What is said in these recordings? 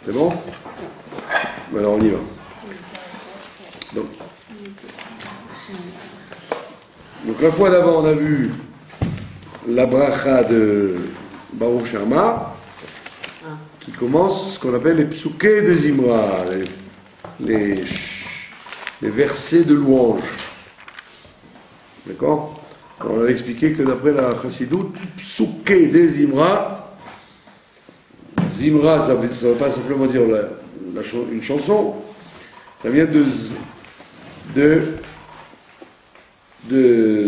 C'est bon? Alors on y va. Donc la fois d'avant, on a vu la bracha de Baruch Shama, qui commence ce qu'on appelle les psukei de Zimra, les versets de louange. D'accord? On avait expliqué que d'après la Chassidut, psukei de Zimra, Zimra, ça ne veut pas simplement dire une chanson, ça vient de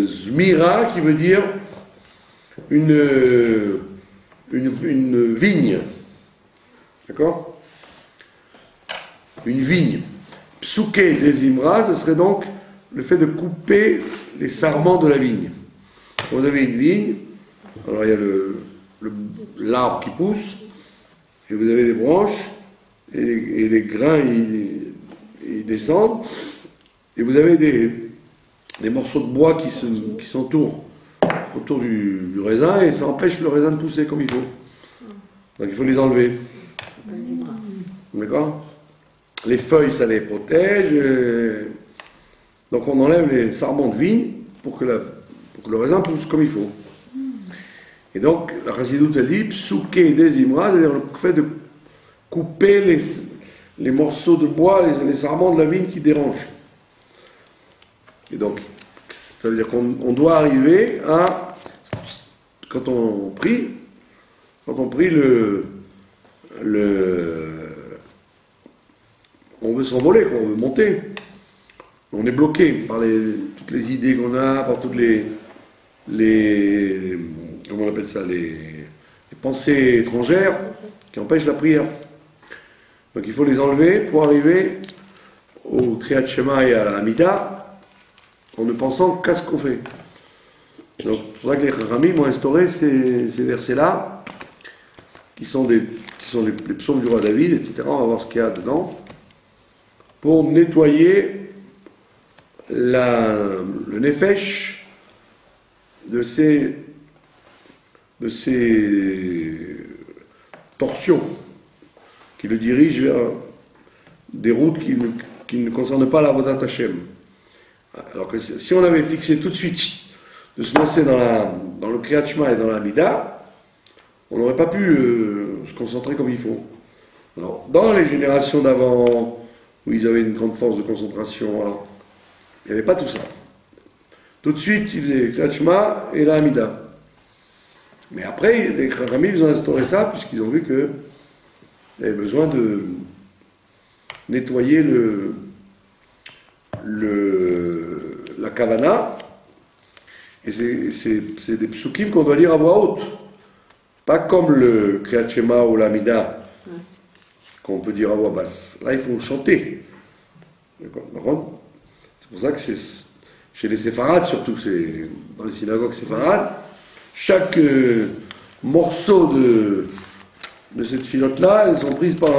Zmira, qui veut dire une vigne. D'accord? Une vigne. Psukei de Zimra, ce serait donc le fait de couper les sarments de la vigne. Vous avez une vigne, alors il y a l'arbre qui pousse, et vous avez des branches, et les grains ils descendent, et vous avez des morceaux de bois qui s'entourent autour du raisin, et ça empêche le raisin de pousser comme il faut. Donc il faut les enlever. D'accord? Les feuilles, ça les protège. Donc on enlève les sarments de vigne pour que le raisin pousse comme il faut. Et donc la Chassidut elle dit psukei de Zimra, c'est-à-dire le fait de couper les morceaux de bois, les sarments de la vigne qui dérangent. Et donc ça veut dire qu'on doit arriver à, quand on prie on veut s'envoler, on veut monter. On est bloqué par toutes les idées qu'on a, par toutes les comment on appelle ça, les pensées étrangères qui empêchent la prière. Donc il faut les enlever pour arriver au Kriyat Shema et à la Hamida en ne pensant qu'à ce qu'on fait. Donc c'est pour ça que les Chachamim ont instauré ces versets-là qui sont les psaumes du roi David, etc. On va voir ce qu'il y a dedans pour nettoyer le nefesh de ces torsions qui le dirigent vers des routes qui ne concernent pas la Avodat Hashem. Alors que si on avait fixé tout de suite de se lancer dans le Kriyat Shema et dans la Hamida, on n'aurait pas pu se concentrer comme il faut. Alors, dans les générations d'avant, où ils avaient une grande force de concentration, alors, il n'y avait pas tout ça. Tout de suite, ils faisaient Kriyat Shema et la Hamida. Mais après, les Chachamim, ils ont instauré ça, puisqu'ils ont vu qu'il y avait besoin de nettoyer la kavana. Et c'est des psukim qu'on doit dire à voix haute. Pas comme le Kriyat Shema ou la Hamida, qu'on peut dire à voix basse. Là, il faut chanter. D'accord? C'est pour ça que c'est chez les séfarades, surtout, c'est dans les synagogues séfarades, chaque morceau de cette filote-là, elles sont prises par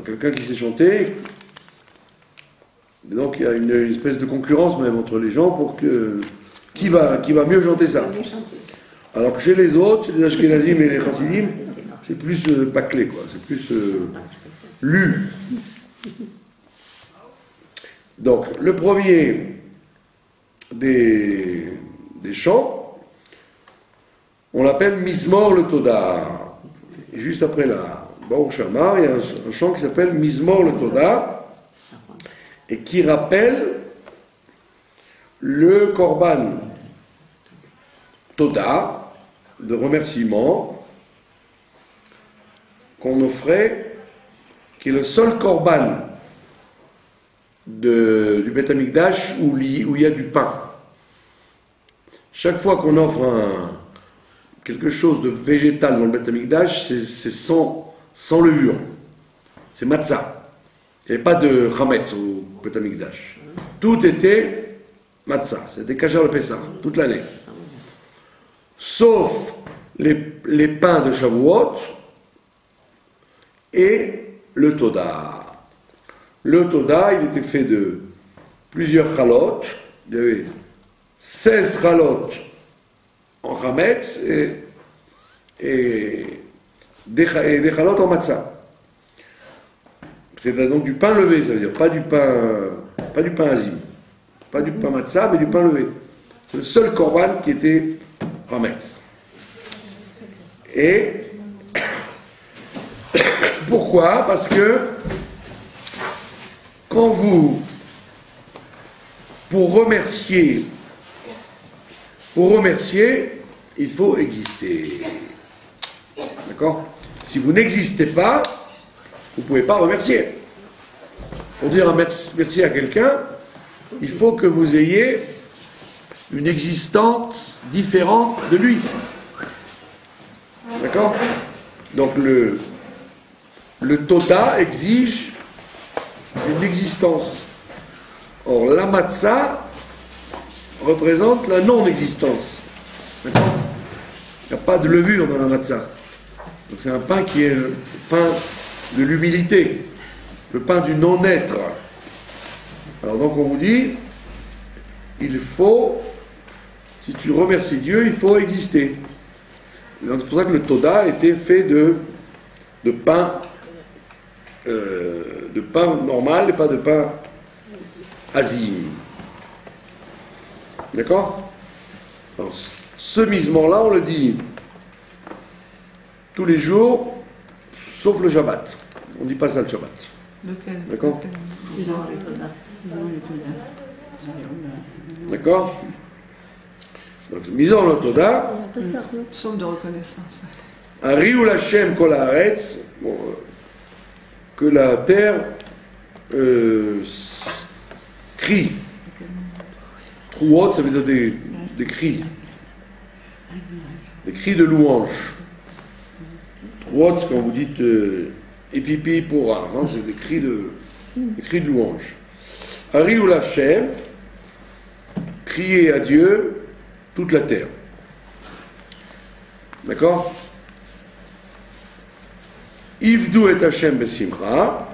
quelqu'un qui sait chanter. Et donc il y a une espèce de concurrence même entre les gens pour que qui va mieux chanter ça. Alors que chez les autres, chez les Ashkenazim et les Chassidim, c'est plus bâclé, quoi. C'est plus lu. Donc le premier des chants, on l'appelle Mizmor le Toda. Et juste après la Baruch Shama, il y a un chant qui s'appelle Mizmor le Toda et qui rappelle le Korban Toda de remerciement qu'on offrait, qui est le seul Korban du Beth Amikdash où il y a du pain. Chaque fois qu'on offre quelque chose de végétal dans le Beth Amikdash, c'est sans levure. C'est matzah. Il n'y avait pas de chametz au Beth Amikdash. Tout était matzah. C'était kasher le Pessah, toute l'année. Sauf les pains de Shavuot et le Toda. Le Toda, il était fait de plusieurs chalotes. Il y avait 16 chalotes en chametz et des chalot en matzah. C'est donc du pain levé, ça veut dire pas du pain azim, pas du pain matzah, mais du pain levé. C'est le seul korban qui était Hametz. Et pourquoi? Parce que quand vous, pour remercier, il faut exister. D'accord? Si vous n'existez pas, vous ne pouvez pas remercier. Pour dire un merci à quelqu'un, il faut que vous ayez une existence différente de lui. D'accord? Donc le Toda exige une existence. Or, la matzah représente la non-existence. D'accord? Il n'y a pas de levure dans la matzah. Donc c'est un pain qui est le pain de l'humilité, le pain du non-être. Alors donc on vous dit, il faut, si tu remercies Dieu, il faut exister. Donc c'est pour ça que le Toda était fait de pain normal et pas de pain azim. D'accord? Alors ce misement-là, on le dit tous les jours, sauf le Shabbat. On ne dit pas ça le Shabbat. Lequel? D'accord? Lequel? D'accord? Donc, misons le Toda. Psaume de reconnaissance. Ariou Hashem kol haaretz, que la terre crie. Trouot, ça veut dire des cris. Des cris de louange. Trouot, c'est quand vous dites épipi pour hein, c'est des cris de louange. Ariou Hashem, criez à Dieu toute la terre. D'accord? Ivdou et Hashem besimcha.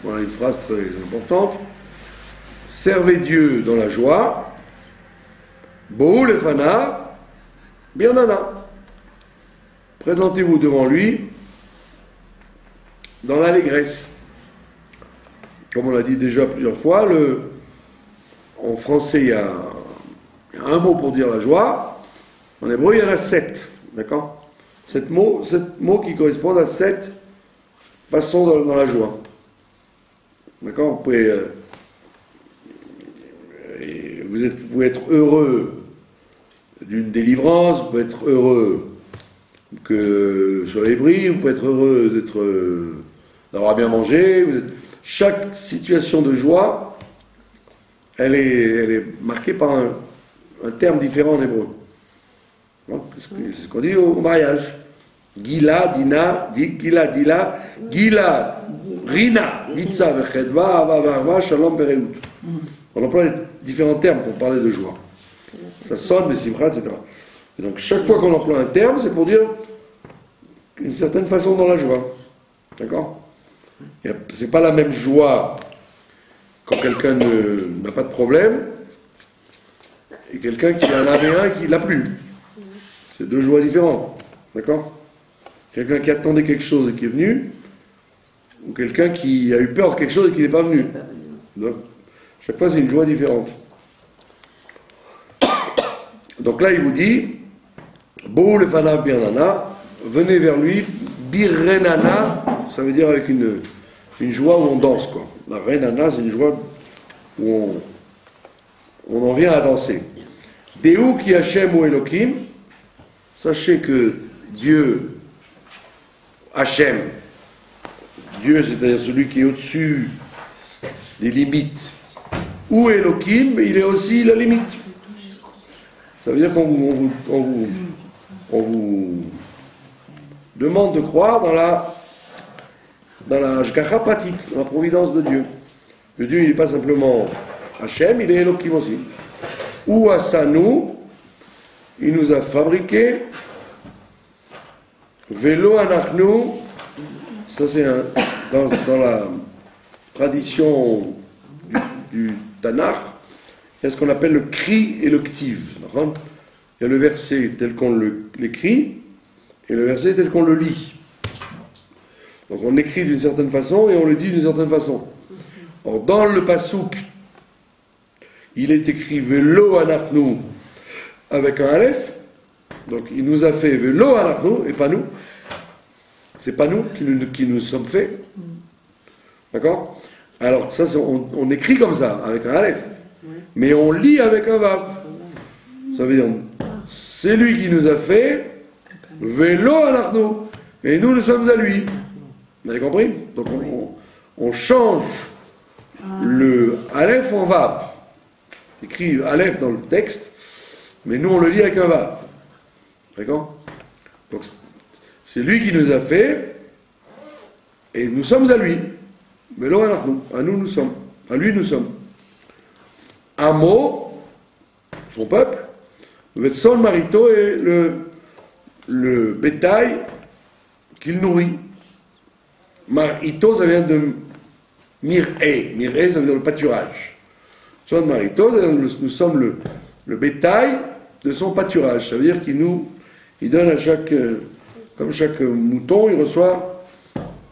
Voilà une phrase très importante. Servez Dieu dans la joie. Bo'u lefanav birnana. Présentez-vous devant lui dans l'allégresse. Comme on l'a dit déjà plusieurs fois, en français il y a un mot pour dire la joie. En hébreu il y en a 7. D'accord? 7 mots qui correspondent à 7 façons dans la joie. D'accord? Vous pouvez vous pouvez être heureux d'une délivrance, vous pouvez être heureux que le soleil brille, vous pouvez être heureux d'avoir bien mangé. Chaque situation de joie, elle est marquée par un terme différent en hébreu. C'est ce qu'on dit au mariage. Gila, Dina, Gila, Dila, Gila, Rina, Ditsa, Vechedva, Ava, Varva, Shalom, Vereut. On emploie différents termes pour parler de joie. Ça sonne, Simcha, etc. Et donc chaque fois qu'on emploie un terme, c'est pour dire une certaine façon dans la joie. D'accord? C'est pas la même joie quand quelqu'un n'a pas de problème et quelqu'un qui en avait un qui l'a plus. C'est deux joies différentes. D'accord? Quelqu'un qui attendait quelque chose et qui est venu, ou quelqu'un qui a eu peur de quelque chose et qui n'est pas venu. Donc, chaque fois, c'est une joie différente. Donc là, il vous dit, Bo'u lefanav birnana, venez vers lui, birrenana, ça veut dire avec une joie où on danse, quoi. La renana, c'est une joie où on en vient à danser. Deu ki Hashem ou Elohim, sachez que Dieu, Hashem, Dieu, c'est-à-dire celui qui est au-dessus des limites, ou Elohim, mais il est aussi la limite. Ça veut dire qu'on vous demande de croire dans la Hashgacha Pratit, dans la providence de Dieu. Que Dieu, il n'est pas simplement Hashem, il est Elohim aussi. Ou Asanu, il nous a fabriqué. Velo Anachnu, ça c'est dans la tradition du Tanakh, il y a ce qu'on appelle le cri et le ktiv. Il y a le verset tel qu'on l'écrit, et le verset tel qu'on le lit. Donc on écrit d'une certaine façon et on le dit d'une certaine façon. Or, dans le pasouk, il est écrit Velo anachnu avec un aleph. Donc il nous a fait Velo anachnu et pas nous. C'est pas nous qui nous sommes faits. D'accord? Alors ça, on écrit comme ça, avec un aleph. Mais on lit avec un vav. Ça veut dire, c'est lui qui nous a fait Velo anachnu. Et nous sommes à lui. Vous avez compris? Donc on change le aleph en vav. Écrit aleph dans le texte, mais nous on le lit avec un vav. D'accord? Donc c'est lui qui nous a fait, et nous sommes à lui. Mais là, à nous sommes. À lui nous sommes. Amo, son peuple, le son marito est le bétail qu'il nourrit. Marito, ça vient de mir'e. Mir'e, ça veut dire le pâturage. Son marito, nous sommes le bétail de son pâturage. Ça veut dire qu'il donne à comme chaque mouton, il reçoit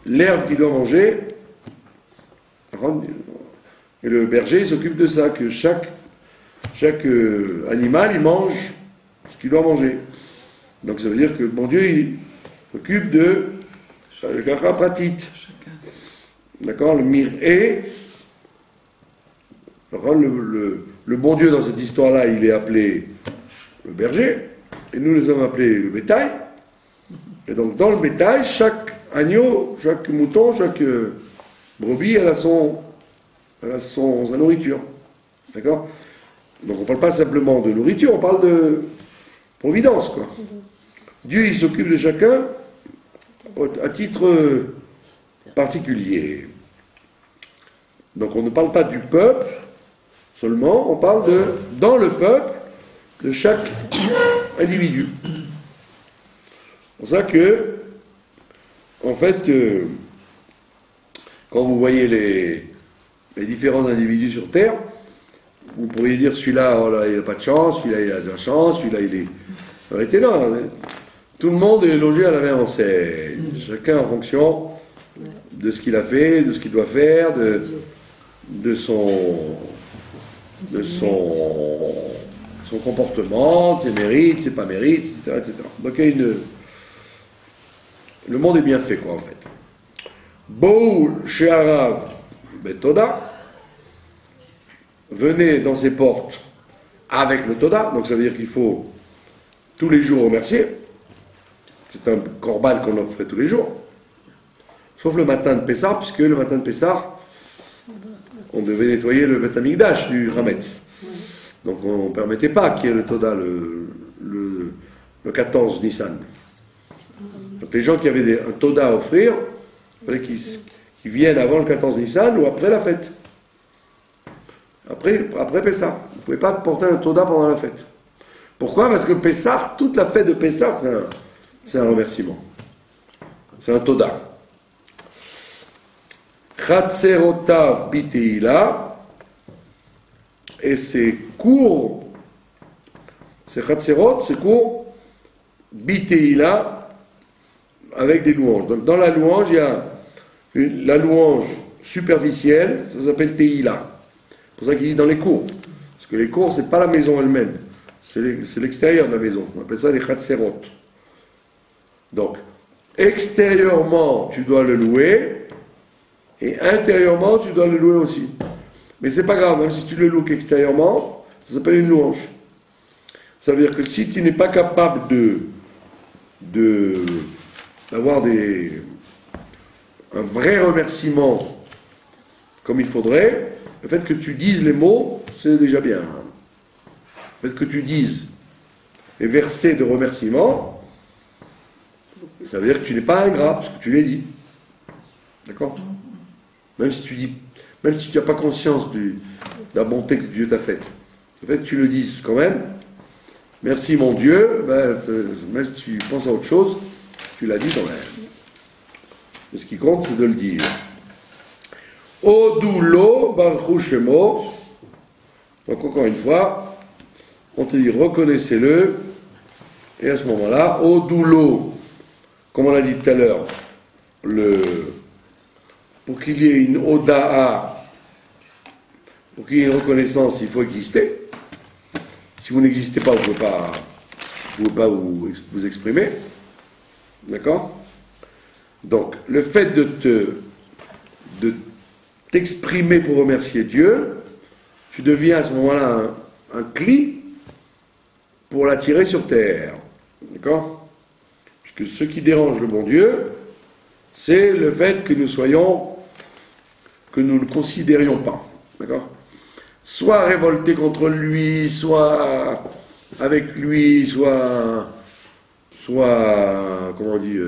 l'herbe qu'il doit manger. Et le berger s'occupe de ça, que chaque animal, il mange ce qu'il doit manger. Donc ça veut dire que mon Dieu, il s'occupe de pratit. D'accord? Le mir'e. Le bon Dieu dans cette histoire-là, il est appelé le berger, et nous sommes appelés le bétail. Et donc dans le bétail, chaque agneau, chaque mouton, chaque brebis, elle a sa nourriture. D'accord? Donc on ne parle pas simplement de nourriture, on parle de providence, quoi. Dieu, il s'occupe de chacun à titre particulier. Donc on ne parle pas du peuple seulement, on parle dans le peuple, de chaque individu. C'est pour ça que, en fait, quand vous voyez les différents individus sur Terre, vous pourriez dire celui-là, oh là, il n'a pas de chance, celui-là, il a de la chance, celui-là, il est... Arrêtez là, tout le monde est logé à la même enseigne. Chacun en fonction de ce qu'il a fait, de ce qu'il doit faire, de son comportement, ses mérites, ses pas mérites, etc., etc. Donc le monde est bien fait, quoi, en fait. Bou she'arav betoda, venez dans ses portes avec le toda, donc ça veut dire qu'il faut tous les jours remercier. C'est un korban qu'on offrait tous les jours. Sauf le matin de Pessah, puisque le matin de Pessah, on devait nettoyer le Beth Amikdash du Hametz. Donc on ne permettait pas qu'il y ait le Toda le 14 Nissan. Donc les gens qui avaient un Toda à offrir, il fallait qu'ils viennent avant le 14 Nissan ou après la fête. Après Pessah. Vous ne pouvez pas porter un Toda pendant la fête. Pourquoi? Parce que Pessah, toute la fête de Pessah, c'est un remerciement. C'est un Toda. Chatzerotav biteila, et c'est court, c'est Chatzerot, c'est court, biteila, avec des louanges. Donc dans la louange, il y a la louange superficielle, ça s'appelle teila. C'est pour ça qu'il dit dans les cours. Parce que les cours, c'est pas la maison elle-même, c'est l'extérieur de la maison. On appelle ça les Chatzerot. Donc, extérieurement, tu dois le louer, et intérieurement, tu dois le louer aussi. Mais c'est pas grave, même si tu le loues extérieurement, ça s'appelle une louange. Ça veut dire que si tu n'es pas capable d'avoir un vrai remerciement comme il faudrait, le fait que tu dises les mots, c'est déjà bien. Le fait que tu dises les versets de remerciement, ça veut dire que tu n'es pas ingrat, parce que tu l'as dit. D'accord? Même si tu n'as pas conscience de la bonté que Dieu t'a faite. Le fait que tu le dises quand même, merci mon Dieu, même si tu penses à autre chose, tu l'as dit quand même. Et ce qui compte, c'est de le dire. Odulo Baruch Shemo. Donc encore une fois, on te dit reconnaissez-le, et à ce moment-là, Odulo, comme on l'a dit tout à l'heure, pour qu'il y ait une oda'a, pour qu'il y ait une reconnaissance, il faut exister. Si vous n'existez pas, vous ne pouvez pas vous exprimer. D'accord? Donc, le fait de t'exprimer pour remercier Dieu, tu deviens à ce moment-là un cli pour l'attirer sur terre. D'accord? Parce que ce qui dérange le bon Dieu, c'est le fait que nous ne le considérions pas. D'accord? Soit révolté contre lui, soit avec lui, soit comment on dit,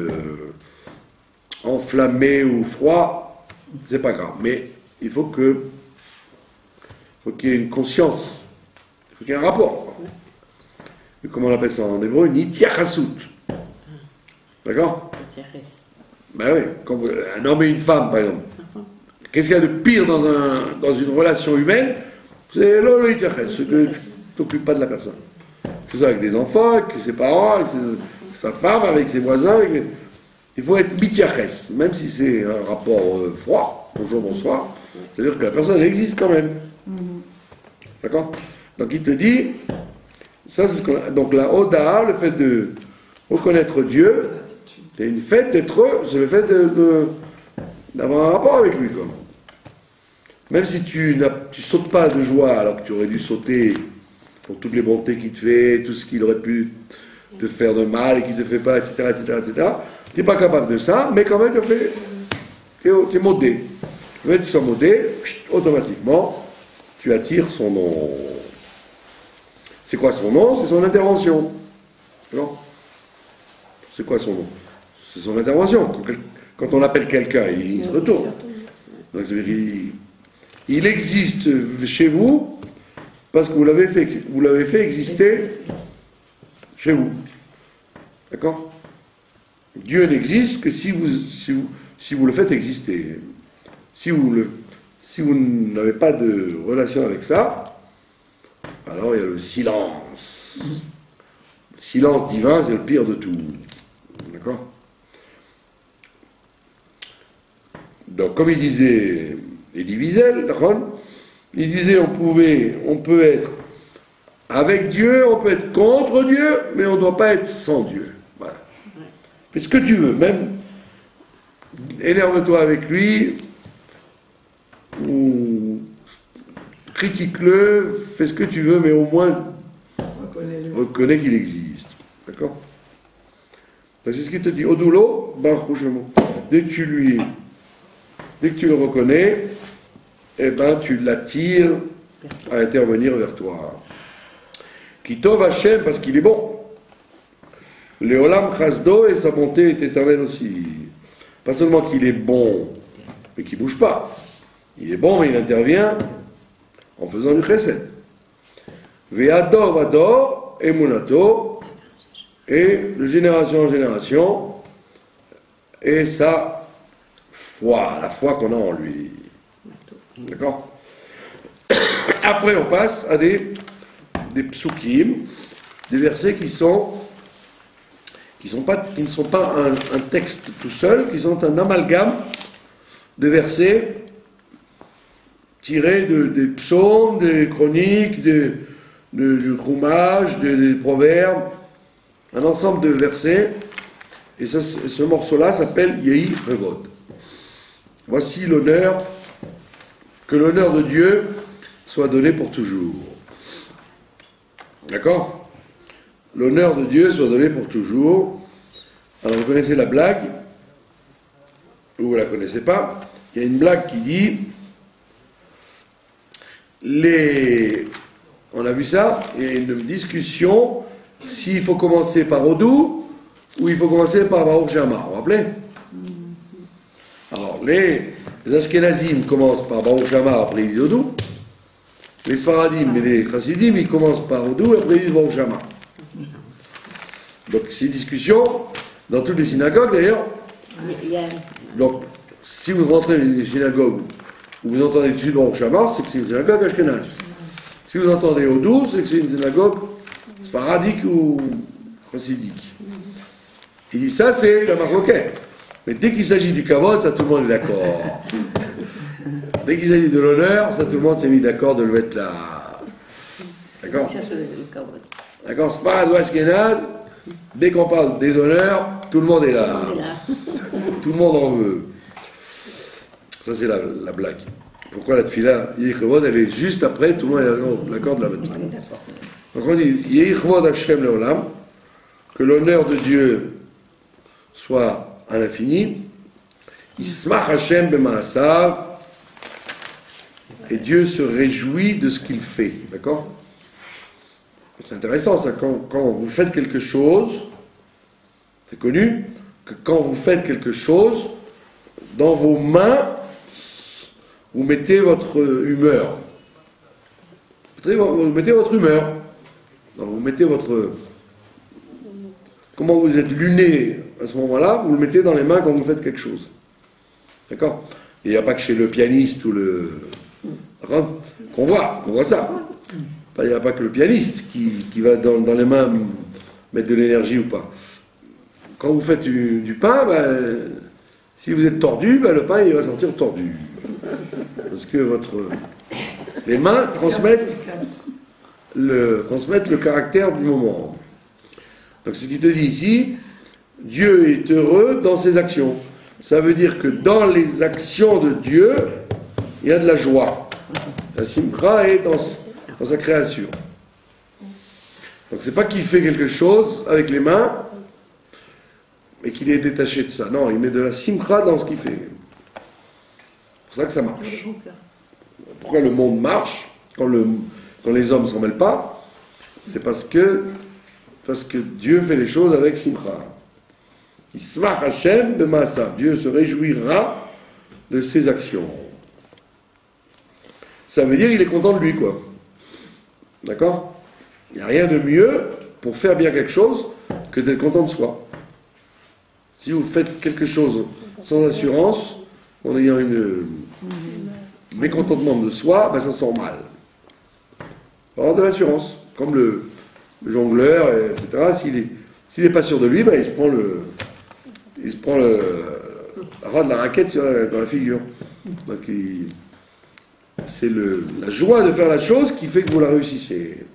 enflammé ou froid, c'est pas grave. Mais il faut qu'il y ait une conscience, il faut qu'il y ait un rapport. Et comment on appelle ça en hébreu? Nitiachasut. D'accord? Ben oui, quand un homme et une femme, par exemple. Qu'est-ce qu'il y a de pire dans une relation humaine? C'est l'olitiachas, c'est que tu ne t'occupes pas de la personne. C'est ça avec des enfants, avec ses parents, avec sa femme, avec ses voisins. Il faut être mitiachas, même si c'est un rapport froid, bonjour, bonsoir. C'est-à-dire que la personne existe quand même. D'accord? Donc il te dit, ça c'est donc la Oda, le fait de reconnaître Dieu, c'est une fête d'être heureux, c'est le fait d'avoir un rapport avec lui, quoi. Même si tu sautes pas de joie alors que tu aurais dû sauter pour toutes les bontés qu'il te fait, tout ce qu'il aurait pu te faire de mal et qu'il ne te fait pas, etc., tu n'es pas capable de ça, mais quand même tu es modé. Le fait que tu sois modé, automatiquement, tu attires son nom. C'est quoi son nom? C'est son intervention. Non? C'est quoi son nom? C'est son intervention. Quand on appelle quelqu'un, il se retourne. Donc, ça veut dire il existe chez vous parce que vous l'avez fait exister chez vous. D'accord? Dieu n'existe que si vous le faites exister. Si vous n'avez pas de relation avec ça, alors il y a le silence. Le silence divin, c'est le pire de tout. D'accord? Donc, comme il disait Elie Wiesel, il disait on peut être avec Dieu, on peut être contre Dieu, mais on ne doit pas être sans Dieu. Voilà. Fais ce que tu veux, même énerve-toi avec lui, ou critique-le, fais ce que tu veux, mais au moins reconnais qu'il existe. D'accord? Donc c'est ce qu'il te dit. Odulo, Baruchemo. Dès que tu le reconnais, eh ben tu l'attires à intervenir vers toi. Kitov Hashem, parce qu'il est bon. Leolam Chasdo, et sa bonté est éternelle aussi. Pas seulement qu'il est bon, mais qu'il ne bouge pas. Il est bon, mais il intervient en faisant du chesed. Ve'ador vador, emunato, et de génération en génération, et sa foi, la foi qu'on a en lui. D'accord? Après, on passe à des psukim, des versets qui ne sont pas un texte tout seul, qui sont un amalgame de versets tirés des psaumes, des chroniques, du Chumash, des proverbes, un ensemble de versets. Et ce morceau-là s'appelle Yehi Chevod. Voici l'honneur, que l'honneur de Dieu soit donné pour toujours. D'accord? L'honneur de Dieu soit donné pour toujours. Alors vous connaissez la blague, ou vous ne la connaissez pas. Il y a une blague qui dit, on a vu ça, il y a une discussion s'il faut commencer par Odou ou il faut commencer par Baruch Shama. Vous vous rappelez? Alors les Ashkenazim commencent par Baruch Shama, après ils disent Odou. Les Sfaradim et les Chassidim, ils commencent par Odou et après ils disent Baruch Shama. Donc ces discussions, dans toutes les synagogues d'ailleurs, donc si vous rentrez dans les synagogues où vous entendez dessus Baruch Shama, c'est que c'est une synagogue ashkénaze. Si vous entendez Odou, c'est que c'est une synagogue sfaradique ou chassidique. Il dit ça, c'est la marloquette. Mais dès qu'il s'agit du kavod, ça tout le monde est d'accord. Dès qu'il s'agit de l'honneur, ça tout le monde s'est mis d'accord de le mettre là. D'accord? D'accord, Sfarad ou Ashkenaz, dès qu'on parle des honneurs, tout le monde est là. Tout le monde en veut. Ça, c'est la blague. Pourquoi la tefila, Yehivod, elle est juste après, tout le monde est d'accord de la mettre là. Donc on dit, Yehivod Hashem Leolam, que l'honneur de Dieu soit à l'infini, Ismach Hashem B'maasav, et Dieu se réjouit de ce qu'il fait. D'accord? C'est intéressant, ça, quand vous faites quelque chose, c'est connu, que quand vous faites quelque chose, dans vos mains, vous mettez votre humeur. Vous mettez votre humeur. Donc vous mettez votre... Comment vous êtes luné à ce moment-là, vous le mettez dans les mains quand vous faites quelque chose. D'accord? Il n'y a pas que chez le pianiste ou le... qu'on voit ça. Il n'y a pas que le pianiste qui va dans les mains mettre de l'énergie ou pas. Quand vous faites du pain, si vous êtes tordu, le pain il va sortir tordu. Parce que les mains transmettent le caractère du moment. Donc ce qu'il te dit ici, Dieu est heureux dans ses actions. Ça veut dire que dans les actions de Dieu, il y a de la joie. La simcha est dans sa création. Donc c'est pas qu'il fait quelque chose avec les mains, mais qu'il est détaché de ça. Non, il met de la simcha dans ce qu'il fait. C'est pour ça que ça marche. Pourquoi le monde marche quand les hommes ne s'en mêlent pas? C'est parce que Dieu fait les choses avec simcha. Ismach Hashem b'maasav. Dieu se réjouira de ses actions. Ça veut dire qu'il est content de lui, quoi. D'accord? Il n'y a rien de mieux pour faire bien quelque chose que d'être content de soi. Si vous faites quelque chose sans assurance, en ayant un mécontentement de soi, ça sort mal. Il faut avoir de l'assurance. Comme le jongleur, etc. S'il n'est pas sûr de lui, il se prend la ras de la raquette dans la figure. Donc c'est la joie de faire la chose qui fait que vous la réussissez.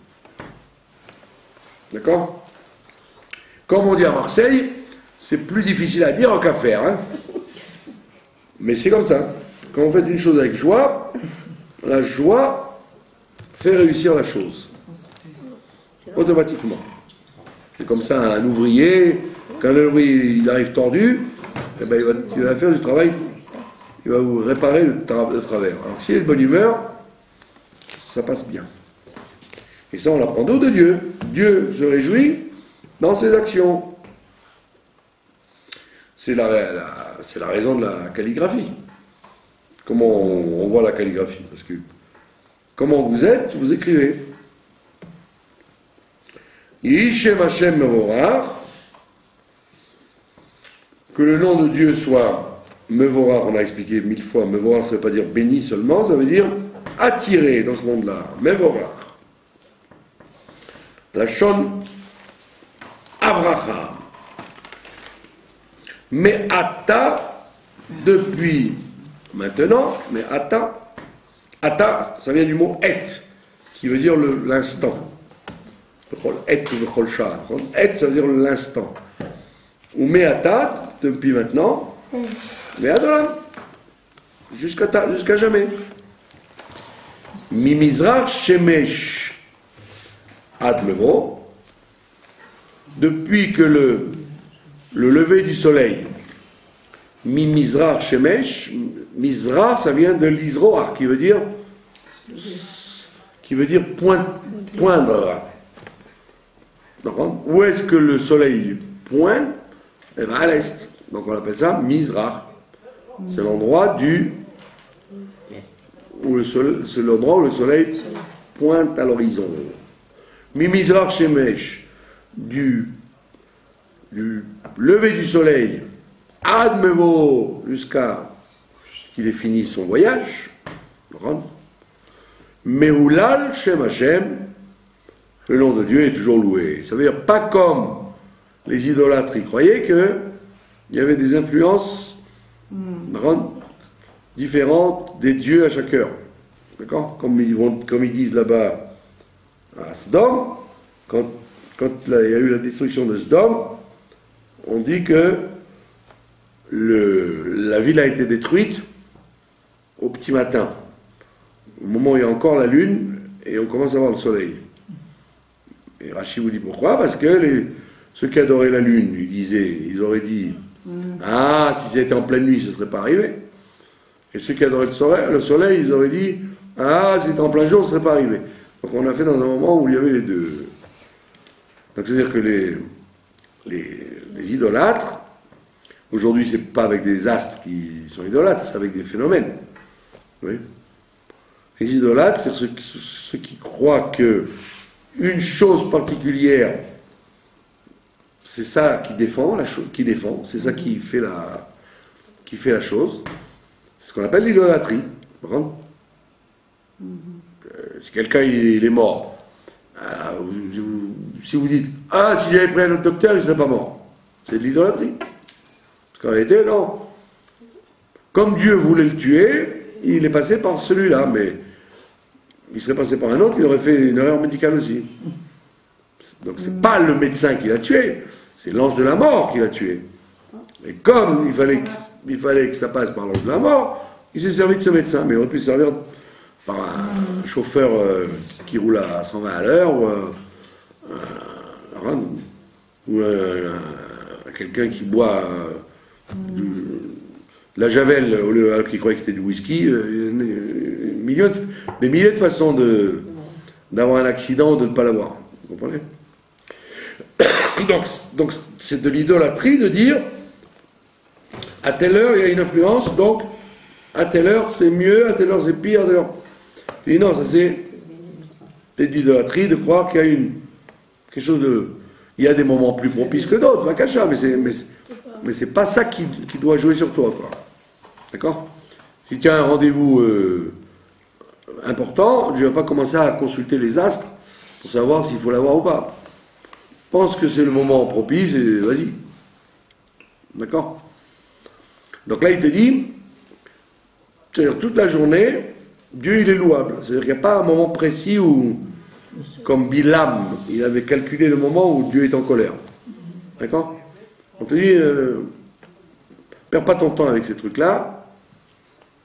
D'accord? Comme on dit à Marseille, c'est plus difficile à dire qu'à faire. Hein, mais c'est comme ça. Quand vous faites une chose avec joie, la joie fait réussir la chose. Automatiquement. C'est comme ça, un ouvrier, quand l'ouvrier il arrive tordu, il va faire du travail, il va vous réparer de travers. Alors s'il est de bonne humeur, ça passe bien. Et ça, on l'apprend d'où? De Dieu. Dieu se réjouit dans ses actions. C'est la raison de la calligraphie. Comment on voit la calligraphie? Parce que comment vous êtes, vous écrivez. Yishem Hashem Mevorach, que le nom de Dieu soit Mevorach, on a expliqué 1000 fois, Mevorach ça ne veut pas dire béni seulement, ça veut dire attiré dans ce monde-là, Mevorach. La Shon Avraham. Mais Ata, depuis maintenant, mais Ata, ça vient du mot et, qui veut dire l'instant. Et, ça veut dire l'instant. Ou Me'ata, depuis maintenant, Me'adolam, jusqu'à jamais. Mimizrach Shemesh Admevo, depuis que le lever du soleil, Mimizrach Shemesh, Mizrach, ça vient de l'Isroar, qui veut dire poindre. Où est-ce que le soleil pointe? Eh bien à l'est. Donc on appelle ça Mizrach. C'est l'endroit où le soleil pointe à l'horizon. Mimizrach Shemesh, du lever du soleil, Admevo, jusqu'à qu'il ait fini son voyage. Meoulal Shem Hashem, le nom de Dieu est toujours loué. Ça veut dire pas comme les idolâtres, ils croyaient qu'il y avait des influences différentes des dieux à chaque heure. D'accord? Comme ils disent là-bas à Sodome, quand il y a eu la destruction de Sodome, on dit que la ville a été détruite au petit matin, au moment où il y a encore la lune et on commence à voir le soleil. Et Rachi vous dit pourquoi? Parce que ceux qui adoraient la lune, ils auraient dit ah, si c'était en pleine nuit, ce ne serait pas arrivé. Et ceux qui adoraient le soleil, ils auraient dit ah, si c'était en plein jour, ce ne serait pas arrivé. Donc on a fait dans un moment où il y avait les deux. Donc c'est-à-dire que les idolâtres, aujourd'hui, c'est pas avec des astres qui sont idolâtres, c'est avec des phénomènes. Oui. Les idolâtres, c'est ceux qui croient que une chose particulière, c'est ça qui défend c'est ça qui fait la chose. C'est ce qu'on appelle l'idolâtrie. Si quelqu'un il est mort, si vous dites ah, si j'avais pris un autre docteur, il ne serait pas mort. C'est de l'idolâtrie. Parce qu'en réalité, non. Comme Dieu voulait le tuer, il est passé par celui-là, mais il serait passé par un autre, il aurait fait une erreur médicale aussi. Donc c'est pas le médecin qui l'a tué, c'est l'ange de la mort qui l'a tué. Et comme il fallait que ça passe par l'ange de la mort, il s'est servi de ce médecin, mais il aurait pu se servir par un chauffeur qui roule à 120 à l'heure, ou quelqu'un qui boit de la javel au lieu qui croyait que c'était du whisky. Il y a des milliers de façons d'avoir un accident ou de ne pas l'avoir. Vous comprenez? Donc c'est de l'idolâtrie de dire à telle heure il y a une influence, donc à telle heure c'est mieux, à telle heure c'est pire, à telle heure. Et non, ça c'est de l'idolâtrie de croire qu'il y a quelque chose de. Il y a des moments plus propices que d'autres, Vakacha, mais c'est pas ça qui doit jouer sur toi, quoi. D'accord? Si tu as un rendez-vous important, tu ne vas pas commencer à consulter les astres pour savoir s'il faut l'avoir ou pas. Pense que c'est le moment propice et vas-y. D'accord? Donc là, il te dit, c'est-à-dire toute la journée, Dieu, il est louable. C'est-à-dire qu'il n'y a pas un moment précis où, comme Bilam, il avait calculé le moment où Dieu est en colère. D'accord? On te dit, perds pas ton temps avec ces trucs-là.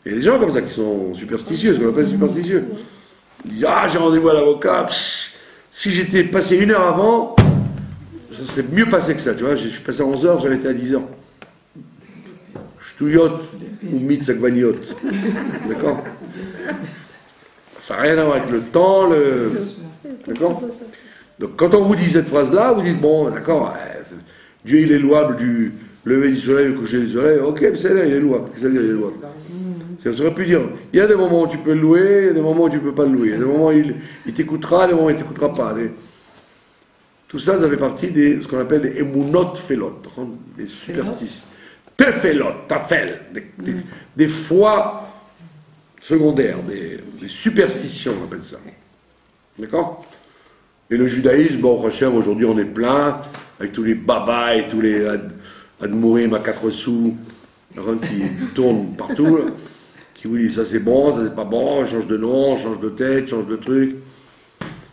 Il y a des gens comme ça qui sont superstitieux, ce qu'on appelle superstitieux. Ils disent, ah, j'ai rendez-vous à l'avocat, si j'étais passé 1 heure avant, ça serait mieux passé que ça, tu vois. Je suis passé à 11 heures, j'avais été à 10 heures. Shtuyot ou mitzakvaniot. D'accord? Ça n'a rien à voir avec le temps, d'accord? Donc quand on vous dit cette phrase-là, vous dites, bon, d'accord, Dieu il est louable du lever du soleil au coucher du soleil, ok, mais c'est là, il est louable. Qu'est-ce que ça veut dire, il est louable? Ça aurait pu dire, il y a des moments où tu peux le louer, il y a des moments où tu ne peux pas le louer, il y a des moments où il t'écoutera, des moments où il ne t'écoutera pas. Tout ça, ça fait partie de ce qu'on appelle des emunot felot, des superstitions. Tefelot, tafel, des foi secondaires, des superstitions, on appelle ça. D'accord? Et le judaïsme, bon, Hachem, aujourd'hui on est plein, avec tous les babas et tous les admourim à 4 sous, qui tournent partout, là, qui vous disent ça c'est bon, ça c'est pas bon, change de nom, change de tête, change de truc,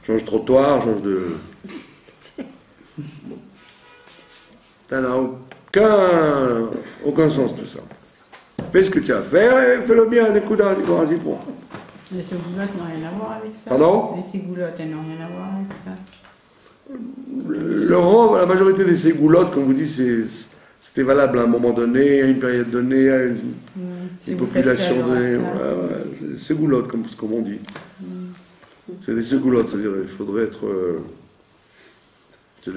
change de trottoir, change de. Ça n'a aucun sens tout ça. Fais ce que tu as à faire et fais-le bien, des coups d'âge, vas-y pour. Les ségoulottes n'ont rien à voir avec ça. Pardon? Les ségoulottes, elles n'ont rien à voir avec ça. La majorité des ségoulottes, comme vous dites, c'était valable à un moment donné, à une période donnée, à une population donnée. C'est des ségoulottes, comme on dit. C'est des ségoulottes, c'est-à-dire il faudrait être. C'est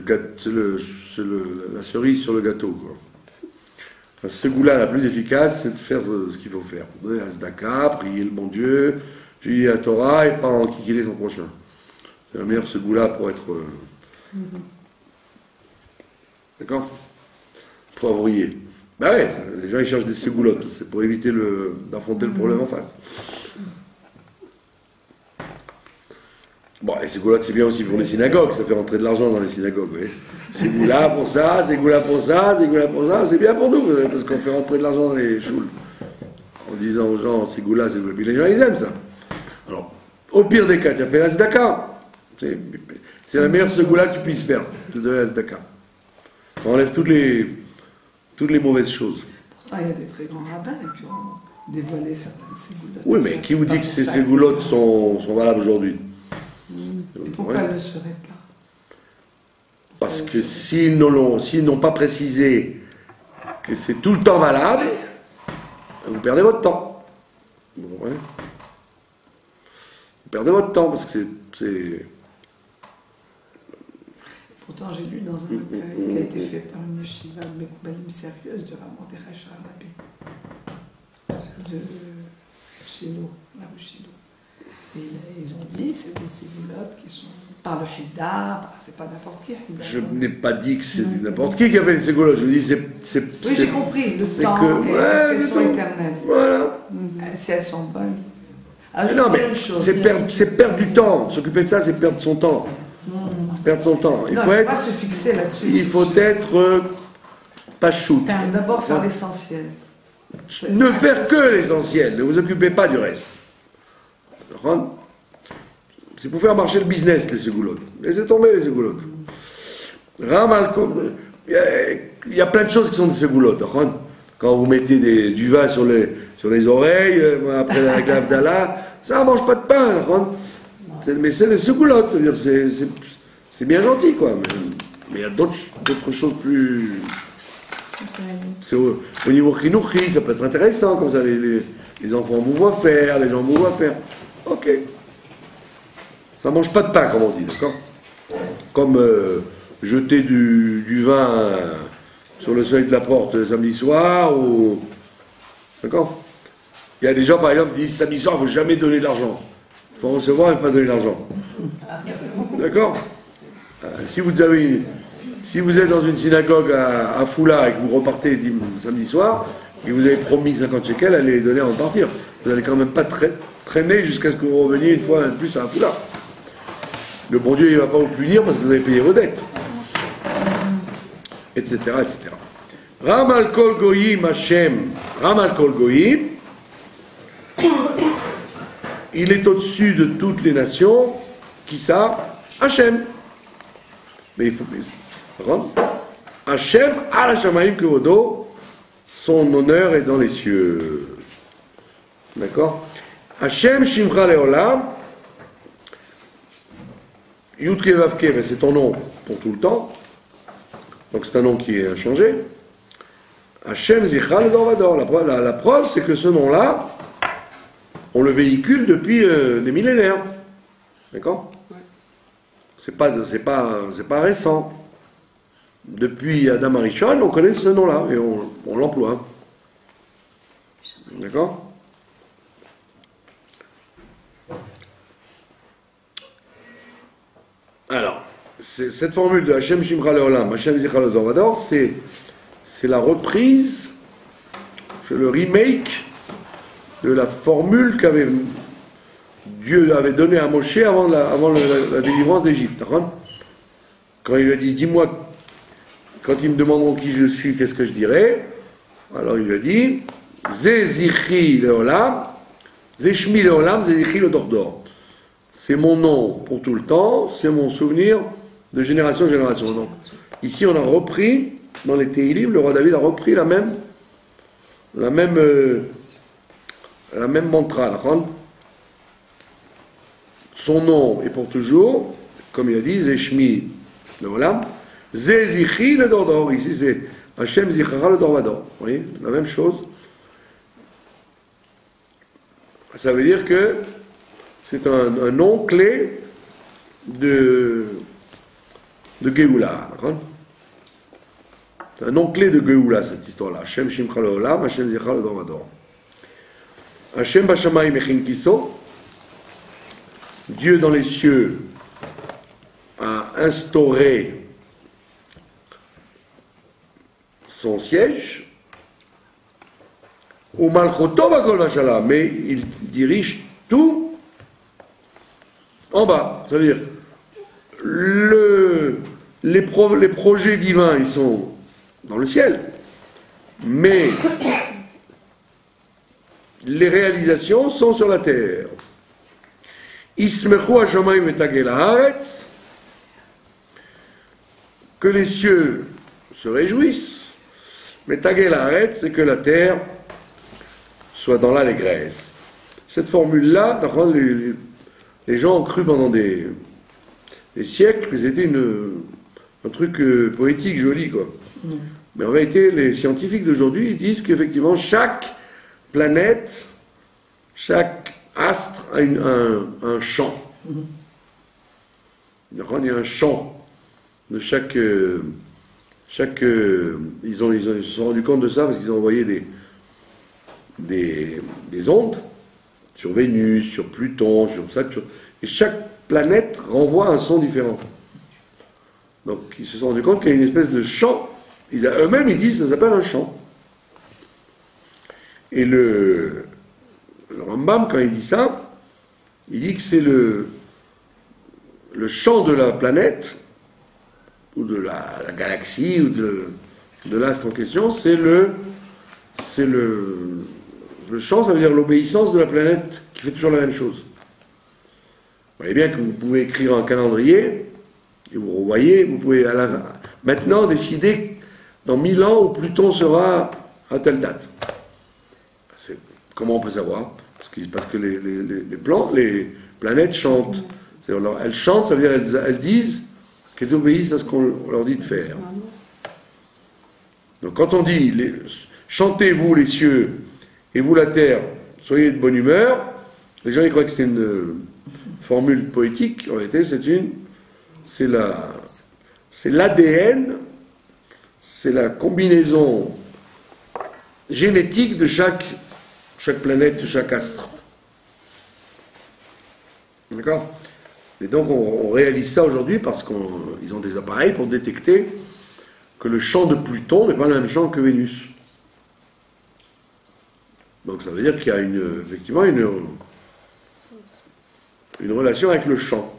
la cerise sur le gâteau, quoi. La ségoula la plus efficace, c'est de faire ce qu'il faut faire. Donner la Zdaka, prier le bon Dieu, puis la Torah et pas enquiquiner son prochain. C'est la meilleure ségoula pour être. D'accord? Pour avouer. Ben ouais, les gens ils cherchent des ségoulottes, c'est pour éviter d'affronter le problème en face. Bon, les ségoulottes, c'est bien aussi pour les synagogues, ça fait rentrer de l'argent dans les synagogues, vous voyez. Ségoula pour ça, ségoula pour ça, ségoula pour ça, c'est bien pour nous, parce qu'on fait rentrer de l'argent dans les choules. En disant aux gens, ségoula, ségoula. Puis les gens, ils aiment ça. Alors, au pire des cas, tu as fait la tzedaka. C'est la meilleure ségoula que tu puisses faire, de donner la tzedaka. Ça enlève toutes les mauvaises choses. Pourtant, il y a des très grands rabbins qui ont dévoilé certaines ségoulottes. Oui, mais qui vous dit que ces ségoulottes sont valables aujourd'hui? Et pourquoi elles ne le seraient pas? Parce que s'ils n'ont pas précisé que c'est tout le temps valable, vous perdez votre temps. Vous comprenez? Vous perdez votre temps parce que c'est... Pourtant, j'ai lu dans un recueil qui a été fait par une yeshiva Mekoubalim sérieuse de Rav Mordechai Sharabi de Shiloh, la rue Shiloh. Et ils ont dit c'est des ségoulottes qui sont par le Hida, c'est pas n'importe qui. Je n'ai pas dit que c'est n'importe qui a fait les ségoulottes. Je vous dis c'est. Oui, j'ai compris. Le temps, elles sont éternelles. Voilà. Si elles sont bonnes. Non, mais c'est perdre du temps. S'occuper de ça, c'est perdre son temps. Perdre son temps. Il faut pas se fixer là-dessus. Il faut être pas shoot. D'abord faire l'essentiel. Ne faire que l'essentiel. Ne vous occupez pas du reste. C'est pour faire marcher le business, les ségoulottes. Laissez tomber les ségoulottes. Il y a plein de choses qui sont des ségoulottes. Quand vous mettez du vin sur les oreilles, après la l'Avdallah, ça ne mange pas de pain. Mais c'est des ségoulottes. C'est bien gentil, quoi. Mais il y a d'autres choses plus... Au niveau chinouchi, ça peut être intéressant, comme ça, les enfants vous voient faire, les gens vous voient faire. Ok. Ça ne mange pas de pain, comme on dit, d'accord? Comme jeter du vin sur le seuil de la porte le samedi soir, ou... D'accord? Il y a des gens, par exemple, qui disent samedi soir, il ne faut jamais donner de l'argent. Il faut recevoir et ne pas donner de l'argent. D'accord? Si vous êtes dans une synagogue à Foula et que vous repartez samedi soir, et vous avez promis 50 shekels, allez les donner avant de partir. Vous n'allez quand même pas traîner jusqu'à ce que vous reveniez une fois de plus à Foula. Le bon Dieu, il ne va pas vous punir parce que vous avez payé vos dettes. Etc. etc. Ramal kol goyim Hashem. Ramal kol goyim. Il est au-dessus de toutes les nations. Qui ça? Hashem. Mais il faut... Hashem al Shamaim Kevodo. Son honneur est dans les cieux. D'accord? Hashem Shimcha Leolam. Yudke Vavke, mais c'est ton nom pour tout le temps. Donc c'est un nom qui est inchangé. Hashem Zichra le Dorvador. La preuve, c'est que ce nom-là, on le véhicule depuis des millénaires. D'accord? C'est pas récent. Depuis Adam Arishon, on connaît ce nom-là et on l'emploie. D'accord? Alors, cette formule de Hashem Shimcha Leolam, Hashem Zichra le Dorvador, c'est la reprise, c'est le remake de la formule Dieu avait donnée à Moshe avant la délivrance d'Égypte. Quand il lui a dit, dis-moi, quand ils me demanderont qui je suis, qu'est-ce que je dirai? Alors il lui a dit, Ze Zichri Leolam, Ze Shmi Leolam, Ze Zichri le Dordor. C'est mon nom pour tout le temps, c'est mon souvenir de génération en génération. Donc, ici, on a repris, dans les Tehillim, le roi David a repris la même mantra. Son nom est pour toujours, comme il a dit, Zeshmi le Olam, Zezichi le Dordor. Ici, c'est Hashem Zichara le Dorvador. Vous voyez, la même chose. Ça veut dire que c'est un nom clé de Géoula. C'est un nom clé de Géoula, cette histoire-là. Hashem Shimcha le Olam, Hashem Zichara le Dorvador. Hashem Bashamayim Echin Kiso. Dieu dans les cieux a instauré son siège, ou Malchoto Bakol Vashala, mais il dirige tout en bas. Ça veut dire, les projets divins, ils sont dans le ciel, mais les réalisations sont sur la terre. Ismechu hashamayim etagel haaretz, que les cieux se réjouissent, mais tagel haaretz, c'est que la terre soit dans l'allégresse. Cette formule-là, les gens ont cru pendant des siècles que c'était un truc poétique, joli, quoi. Mais en réalité, les scientifiques d'aujourd'hui disent qu'effectivement, chaque planète, chaque astre a un champ. Il y a un champ de chaque... ils se sont rendus compte de ça parce qu'ils ont envoyé des ondes sur Vénus, sur Pluton, sur Saturne. Et chaque planète renvoie un son différent. Donc ils se sont rendus compte qu'il y a une espèce de champ. Eux-mêmes, ils disent que ça s'appelle un champ. Et le Rambam, quand il dit ça, il dit que c'est le champ de la planète, ou de la galaxie, ou de l'astre en question, c'est le champ, ça veut dire l'obéissance de la planète qui fait toujours la même chose. Vous voyez bien que vous pouvez écrire un calendrier, et vous voyez, vous pouvez maintenant décider dans 1000 ans où Pluton sera à telle date. Comment on peut savoir? Parce que les planètes chantent. Elles chantent, ça veut dire elles disent qu'elles obéissent à ce qu'on leur dit de faire. Donc quand on dit chantez vous les cieux et vous la terre, soyez de bonne humeur, les gens ils croient que c'est une formule poétique. En réalité, c'est l'ADN, c'est la combinaison génétique de chaque planète, de chaque astre. D'accord? Et donc on réalise ça aujourd'hui parce qu'ils ont des appareils pour détecter que le champ de Pluton n'est pas le même champ que Vénus. Donc ça veut dire qu'il y a effectivement une relation avec le champ.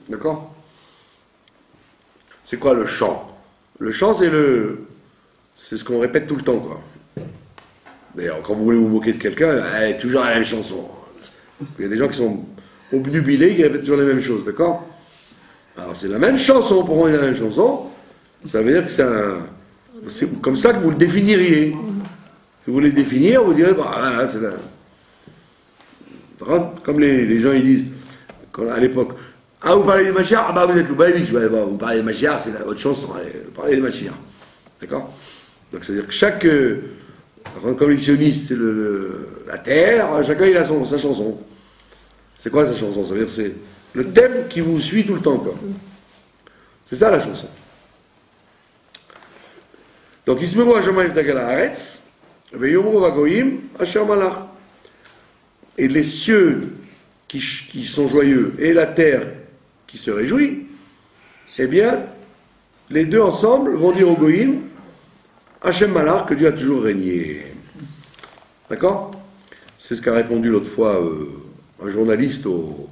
D'accord? C'est quoi le chant? Le chant, c'est ce qu'on répète tout le temps, quoi. D'ailleurs, quand vous voulez vous moquer de quelqu'un, toujours la même chanson. Il y a des gens qui sont obnubilés, qui répètent toujours les mêmes choses, d'accord? Alors, c'est la même chanson, pour moi, la même chanson. Ça veut dire que c'est comme ça que vous le définiriez. Si vous voulez définir, vous direz, bah, voilà, c'est là. Comme les gens, ils disent, à l'époque, ah, vous parlez des Mashiach? Ah, bah, vous êtes le Baïbich. Bah, vous parlez des Mashiach, c'est votre chanson. Allez, vous parlez des Mashiach. D'accord? Donc, c'est-à-dire que chaque. Comme les sionistes, c'est la terre, chacun il a sa chanson. C'est quoi sa chanson? Ça veut dire que c'est le thème qui vous suit tout le temps, quoi. C'est ça la chanson. Donc, Ismeru Hashamayim Tagal Haaretz, Veyomru Vagoyim Asher Malach. Et les cieux qui sont joyeux et la terre qui se réjouit, eh bien, les deux ensemble vont dire au Goïm Hachem Malach, que Dieu a toujours régné. D'accord? C'est ce qu'a répondu l'autre fois un journaliste au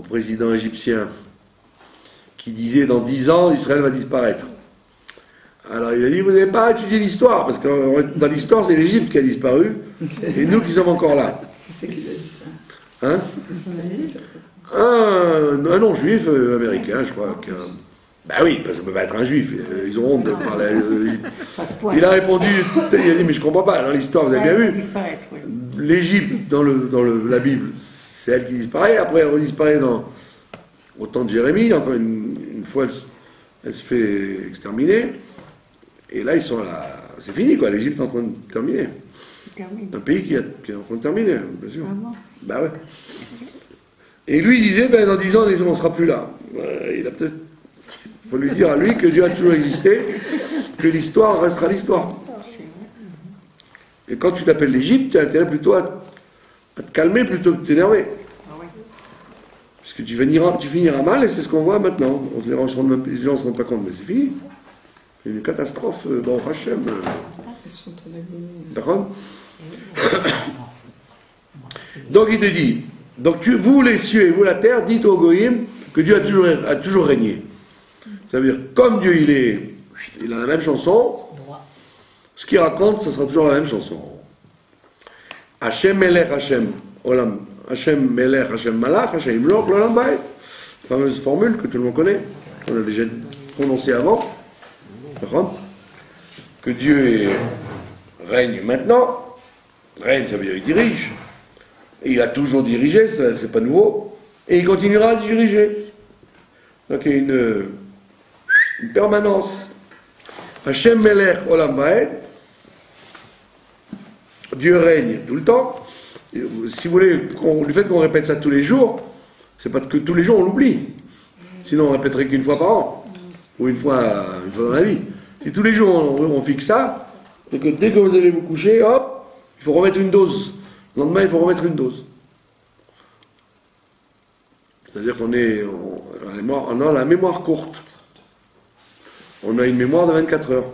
président égyptien qui disait dans 10 ans, Israël va disparaître. Alors il a dit, vous n'avez pas étudié l'histoire, parce que dans l'histoire, c'est l'Égypte qui a disparu, et nous qui sommes encore là. Qui c'est qui a dit ça? Hein? Un non-juif américain, je crois. Ben oui, parce que ça ne peut pas être un juif. Ils ont honte de parler. Il a répondu, il a dit, mais je ne comprends pas. Dans l'histoire, vous avez bien vu. Oui. L'Égypte, dans la Bible, c'est elle qui disparaît. Après, elle redisparaît au temps de Jérémie. Encore une fois, elle se fait exterminer. Et là, ils sont là. C'est fini, quoi. L'Égypte est en train de terminer. Un pays qui est en train de terminer, bien sûr. Ben ouais. Et lui, il disait, ben, dans 10 ans, on ne sera plus là. Il a peut-être. Il faut lui dire à lui que Dieu a toujours existé, que l'histoire restera l'histoire. Et quand tu t'appelles l'Égypte, tu as intérêt plutôt à te calmer plutôt que de t'énerver. Parce que tu finiras mal, et c'est ce qu'on voit maintenant. Les gens ne se rendent pas compte, mais c'est fini. C'est une catastrophe dans Hachem. D'accord? Donc il te dit, Donc vous les cieux et vous la terre, dites au Goïm que Dieu a toujours régné. Ça veut dire, comme Dieu il a la même chanson, ce qu'il raconte, ça sera toujours la même chanson. Hachem Melech Hachem Olam, Hachem Melech Hachem Malach, Hachem Imloch L'Olam Baed. Fameuse formule que tout le monde connaît, qu'on a déjà prononcée avant. Que Dieu règne maintenant. Règne, ça veut dire il dirige. Et il a toujours dirigé, c'est pas nouveau. Et il continuera à diriger. Donc il y a une permanence. Hachem Melech Olam Baed. Dieu règne tout le temps. Et si vous voulez, le fait qu'on répète ça tous les jours, c'est pas que tous les jours on l'oublie. Sinon on répéterait qu'une fois par an. Ou une fois dans la vie. Si tous les jours on fixe ça, c'est que dès que vous allez vous coucher, hop, il faut remettre une dose. Le lendemain, il faut remettre une dose. C'est-à-dire qu'on a la mémoire courte. On a une mémoire de 24 heures.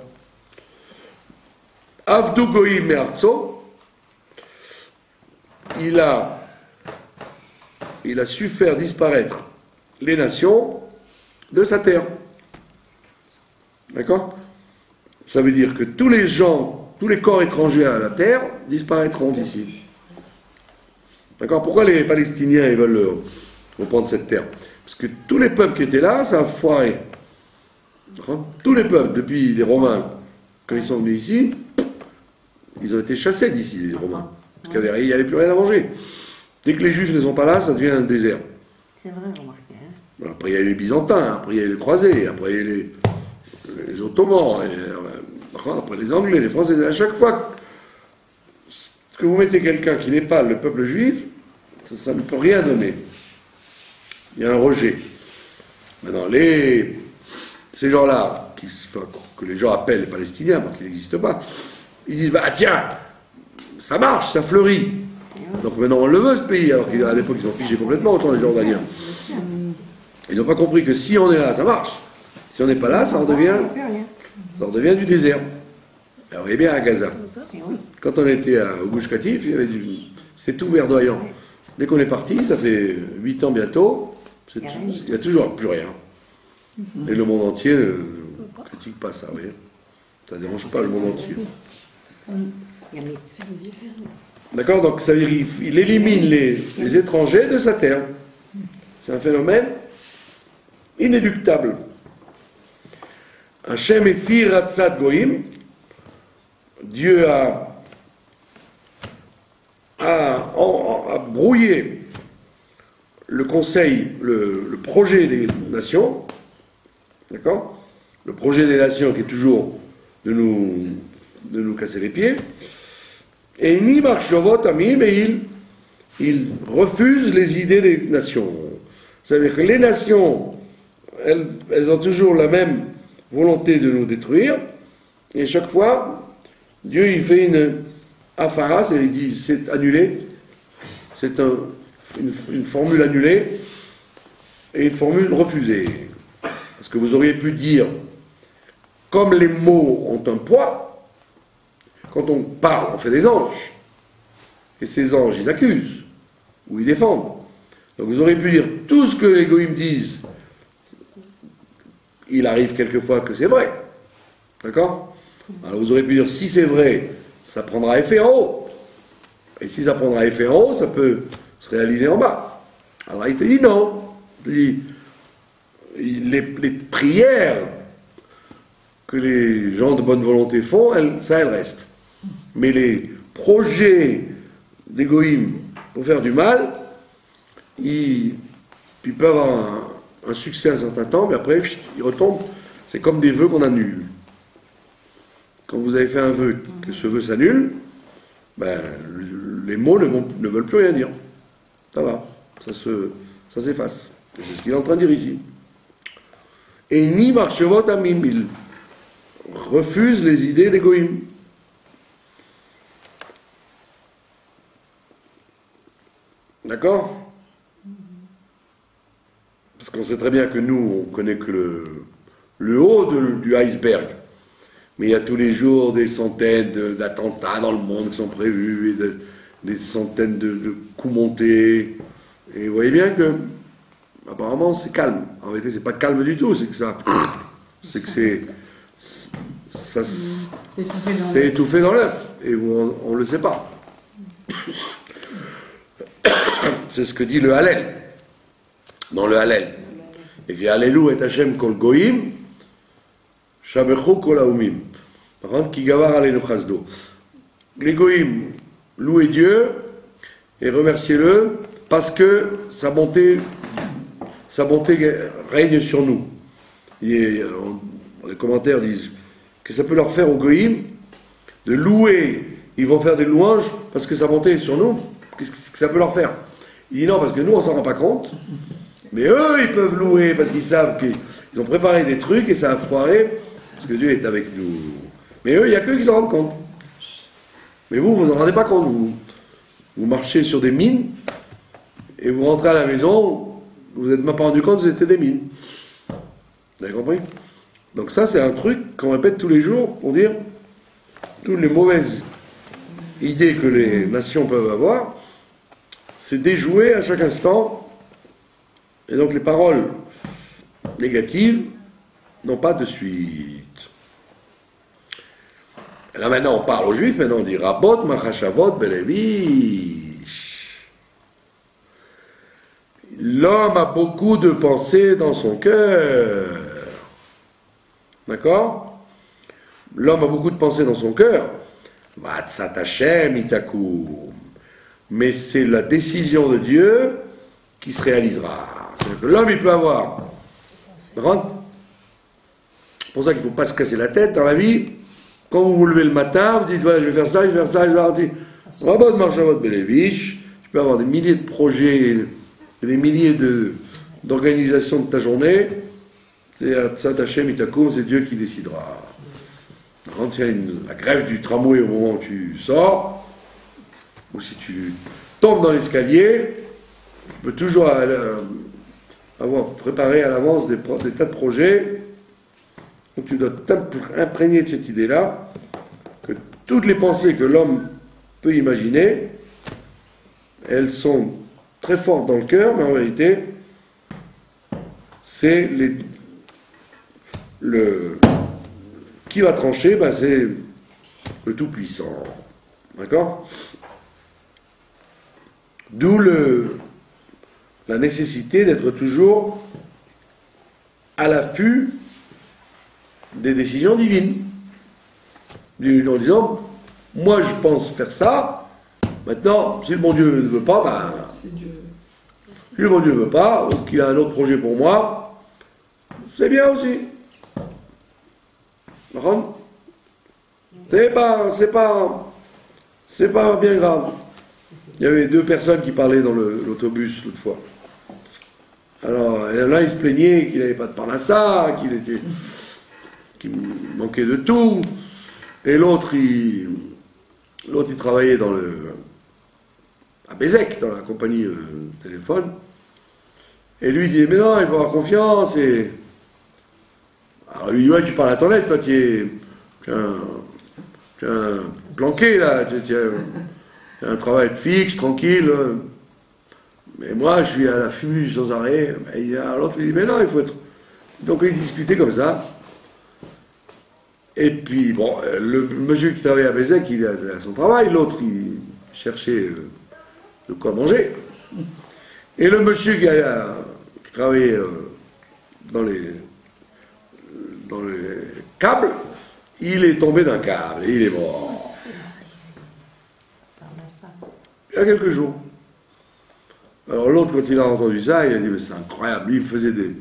Avdu Goïm Me'artso, il a su faire disparaître les nations de sa terre. D'accord? Ça veut dire que tous les gens, tous les corps étrangers à la terre disparaîtront d'ici. D'accord? Pourquoi les Palestiniens ils veulent reprendre cette terre? Parce que tous les peuples qui étaient là, ça a foiré. D'accord? Tous les peuples, depuis les Romains, quand ils sont venus ici, ils ont été chassés d'ici, les Romains. Parce qu'il n'y avait plus rien à manger. Dès que les Juifs ne sont pas là, ça devient un désert. C'est vrai, remarquez. Hein. Après, il y a eu les Byzantins, après, il y a eu les Croisés, après, il y a eu les Ottomans, après les Anglais, les Français. À chaque fois que vous mettez quelqu'un qui n'est pas le peuple juif, ça ne peut rien donner. Il y a un rejet. Maintenant, ces gens-là, que les gens appellent les Palestiniens, mais qui n'existent pas, ils disent, bah tiens, ça marche, ça fleurit. Donc maintenant on le veut ce pays, alors qu'à l'époque ils ont figé complètement autant les Jordaniens. Ils n'ont pas compris que si on est là, ça marche. Si on n'est pas là, ça redevient du désert. Alors, vous voyez bien à Gaza. Quand on était au Gush Katif, c'était tout verdoyant. Dès qu'on est parti, ça fait 8 ans bientôt, il n'y a toujours plus rien. Et le monde entier ne critique pas ça, vous voyez. Ça ne dérange pas le monde entier. D'accord? Donc ça veut dire qu'il élimine les étrangers de sa terre. C'est un phénomène inéluctable. Hachem Efir Ratzat Goïm, Dieu a brouillé le conseil, le projet des nations, d'accord? Le projet des nations qui est toujours de nous casser les pieds. Et ni marchovot amim, et il refuse les idées des nations. C'est-à-dire que les nations, elles ont toujours la même volonté de nous détruire, et chaque fois, Dieu il fait une afara, il dit c'est annulé, c'est une formule annulée, et une formule refusée. Parce que vous auriez pu dire, comme les mots ont un poids, quand on parle, on fait des anges. Et ces anges, ils accusent, ou ils défendent. Donc vous auriez pu dire, tout ce que les goïms disent, il arrive quelquefois que c'est vrai. D'accord? Alors vous auriez pu dire, si c'est vrai, ça prendra effet en haut. Et si ça prendra effet en haut, ça peut se réaliser en bas. Alors il te dit non. Il dit, les prières que les gens de bonne volonté font, elles restent. Mais les projets d'égoïme pour faire du mal, ils peuvent avoir un succès un certain temps, mais après, ils retombent. C'est comme des vœux qu'on annule. Quand vous avez fait un vœu, que ce vœu s'annule, ben, les mots ne veulent plus rien dire. Ça va, ça s'efface. C'est ce qu'il est en train de dire ici. Et ni marchevot amim, il refuse les idées d'égoïme. D'accord? Parce qu'on sait très bien que nous, on connaît que le haut du iceberg. Mais il y a tous les jours des centaines d'attentats dans le monde qui sont prévus, et des centaines de coups montés, Et vous voyez bien que, apparemment, c'est calme. En réalité, c'est pas calme du tout, c'est que ça. C'est que c'est. Ça, c'est étouffé dans l'œuf. Et on ne le sait pas. C'est ce que dit le Hallel. Dans le Hallel. Et puis, Hallelou et Hachem kol goïm, shabechu kol haumim. Par contre, ki gavar aleinu chasdo. Les goïm, louez Dieu et remerciez-le parce que sa bonté règne sur nous. Les commentaires disent que ça peut leur faire aux goïm de louer. Ils vont faire des louanges parce que sa bonté est sur nous. Qu'est-ce que ça peut leur faire? Il dit non, parce que nous, on s'en rend pas compte. Mais eux, ils peuvent louer parce qu'ils savent qu'ils ont préparé des trucs et ça a foiré parce que Dieu est avec nous. Mais eux, il n'y a qu'eux qui s'en rendent compte. Mais vous en rendez pas compte. Vous marchez sur des mines et vous rentrez à la maison, vous n'êtes même pas rendu compte que c'était des mines. Vous avez compris? Donc ça, c'est un truc qu'on répète tous les jours pour dire toutes les mauvaises idées que les nations peuvent avoir, c'est déjouer à chaque instant. Et donc les paroles négatives n'ont pas de suite. Et là maintenant on parle aux Juifs, maintenant on dit Rabot, Machashavot, Belevish. L'homme a beaucoup de pensées dans son cœur. D'accord? L'homme a beaucoup de pensées dans son cœur. Vatsat Hashem itakum. Mais c'est la décision de Dieu qui se réalisera. C'est-à-dire que l'homme, il peut avoir. D'accord? C'est pour ça qu'il ne faut pas se casser la tête dans la vie. Quand vous vous levez le matin, vous dites, voilà, je vais faire ça, je vais faire ça, je vais faire ça. On va de marcher à votre Belevish. Tu peux avoir des milliers de projets, des milliers d'organisations de ta journée. C'est Tzad Hashem Itakum, c'est Dieu qui décidera. Quand il y a la grève du tramway au moment où tu sors, ou si tu tombes dans l'escalier, tu peux toujours avoir préparé à l'avance des tas de projets. Donc tu dois t'imprégner de cette idée-là, que toutes les pensées que l'homme peut imaginer, elles sont très fortes dans le cœur, mais en réalité, c'est qui va trancher, c'est le Tout-Puissant. D'accord? D'où la nécessité d'être toujours à l'affût des décisions divines. En disant, moi je pense faire ça, maintenant, si le bon Dieu ne veut pas, C'est Dieu. si le bon Dieu ne veut pas, ou qu'il a un autre projet pour moi, c'est bien aussi. C'est pas bien grave. Il y avait deux personnes qui parlaient dans l'autobus l'autre fois. Alors, l'un il se plaignait qu'il n'avait pas de parnassa, qu'il manquait de tout. Et l'autre, il travaillait à Bézec, dans la compagnie téléphone. Et lui, il disait, mais non, il faut avoir confiance. Alors lui dit, ouais, tu parles à ton aise, toi, tu es un planqué, là, tu as un travail fixe, tranquille. Mais moi, je suis à l'affût sans arrêt. Alors l'autre, il dit, mais non, il faut être... Donc ils discutaient comme ça. Et puis, bon, le monsieur qui travaillait à Bézec, il a son travail, l'autre, il cherchait de quoi manger. Et le monsieur qui travaillait dans les câbles, il est tombé d'un câble et il est mort. Il y a quelques jours. Alors l'autre, quand il a entendu ça, il a dit, mais c'est incroyable, lui il me faisait des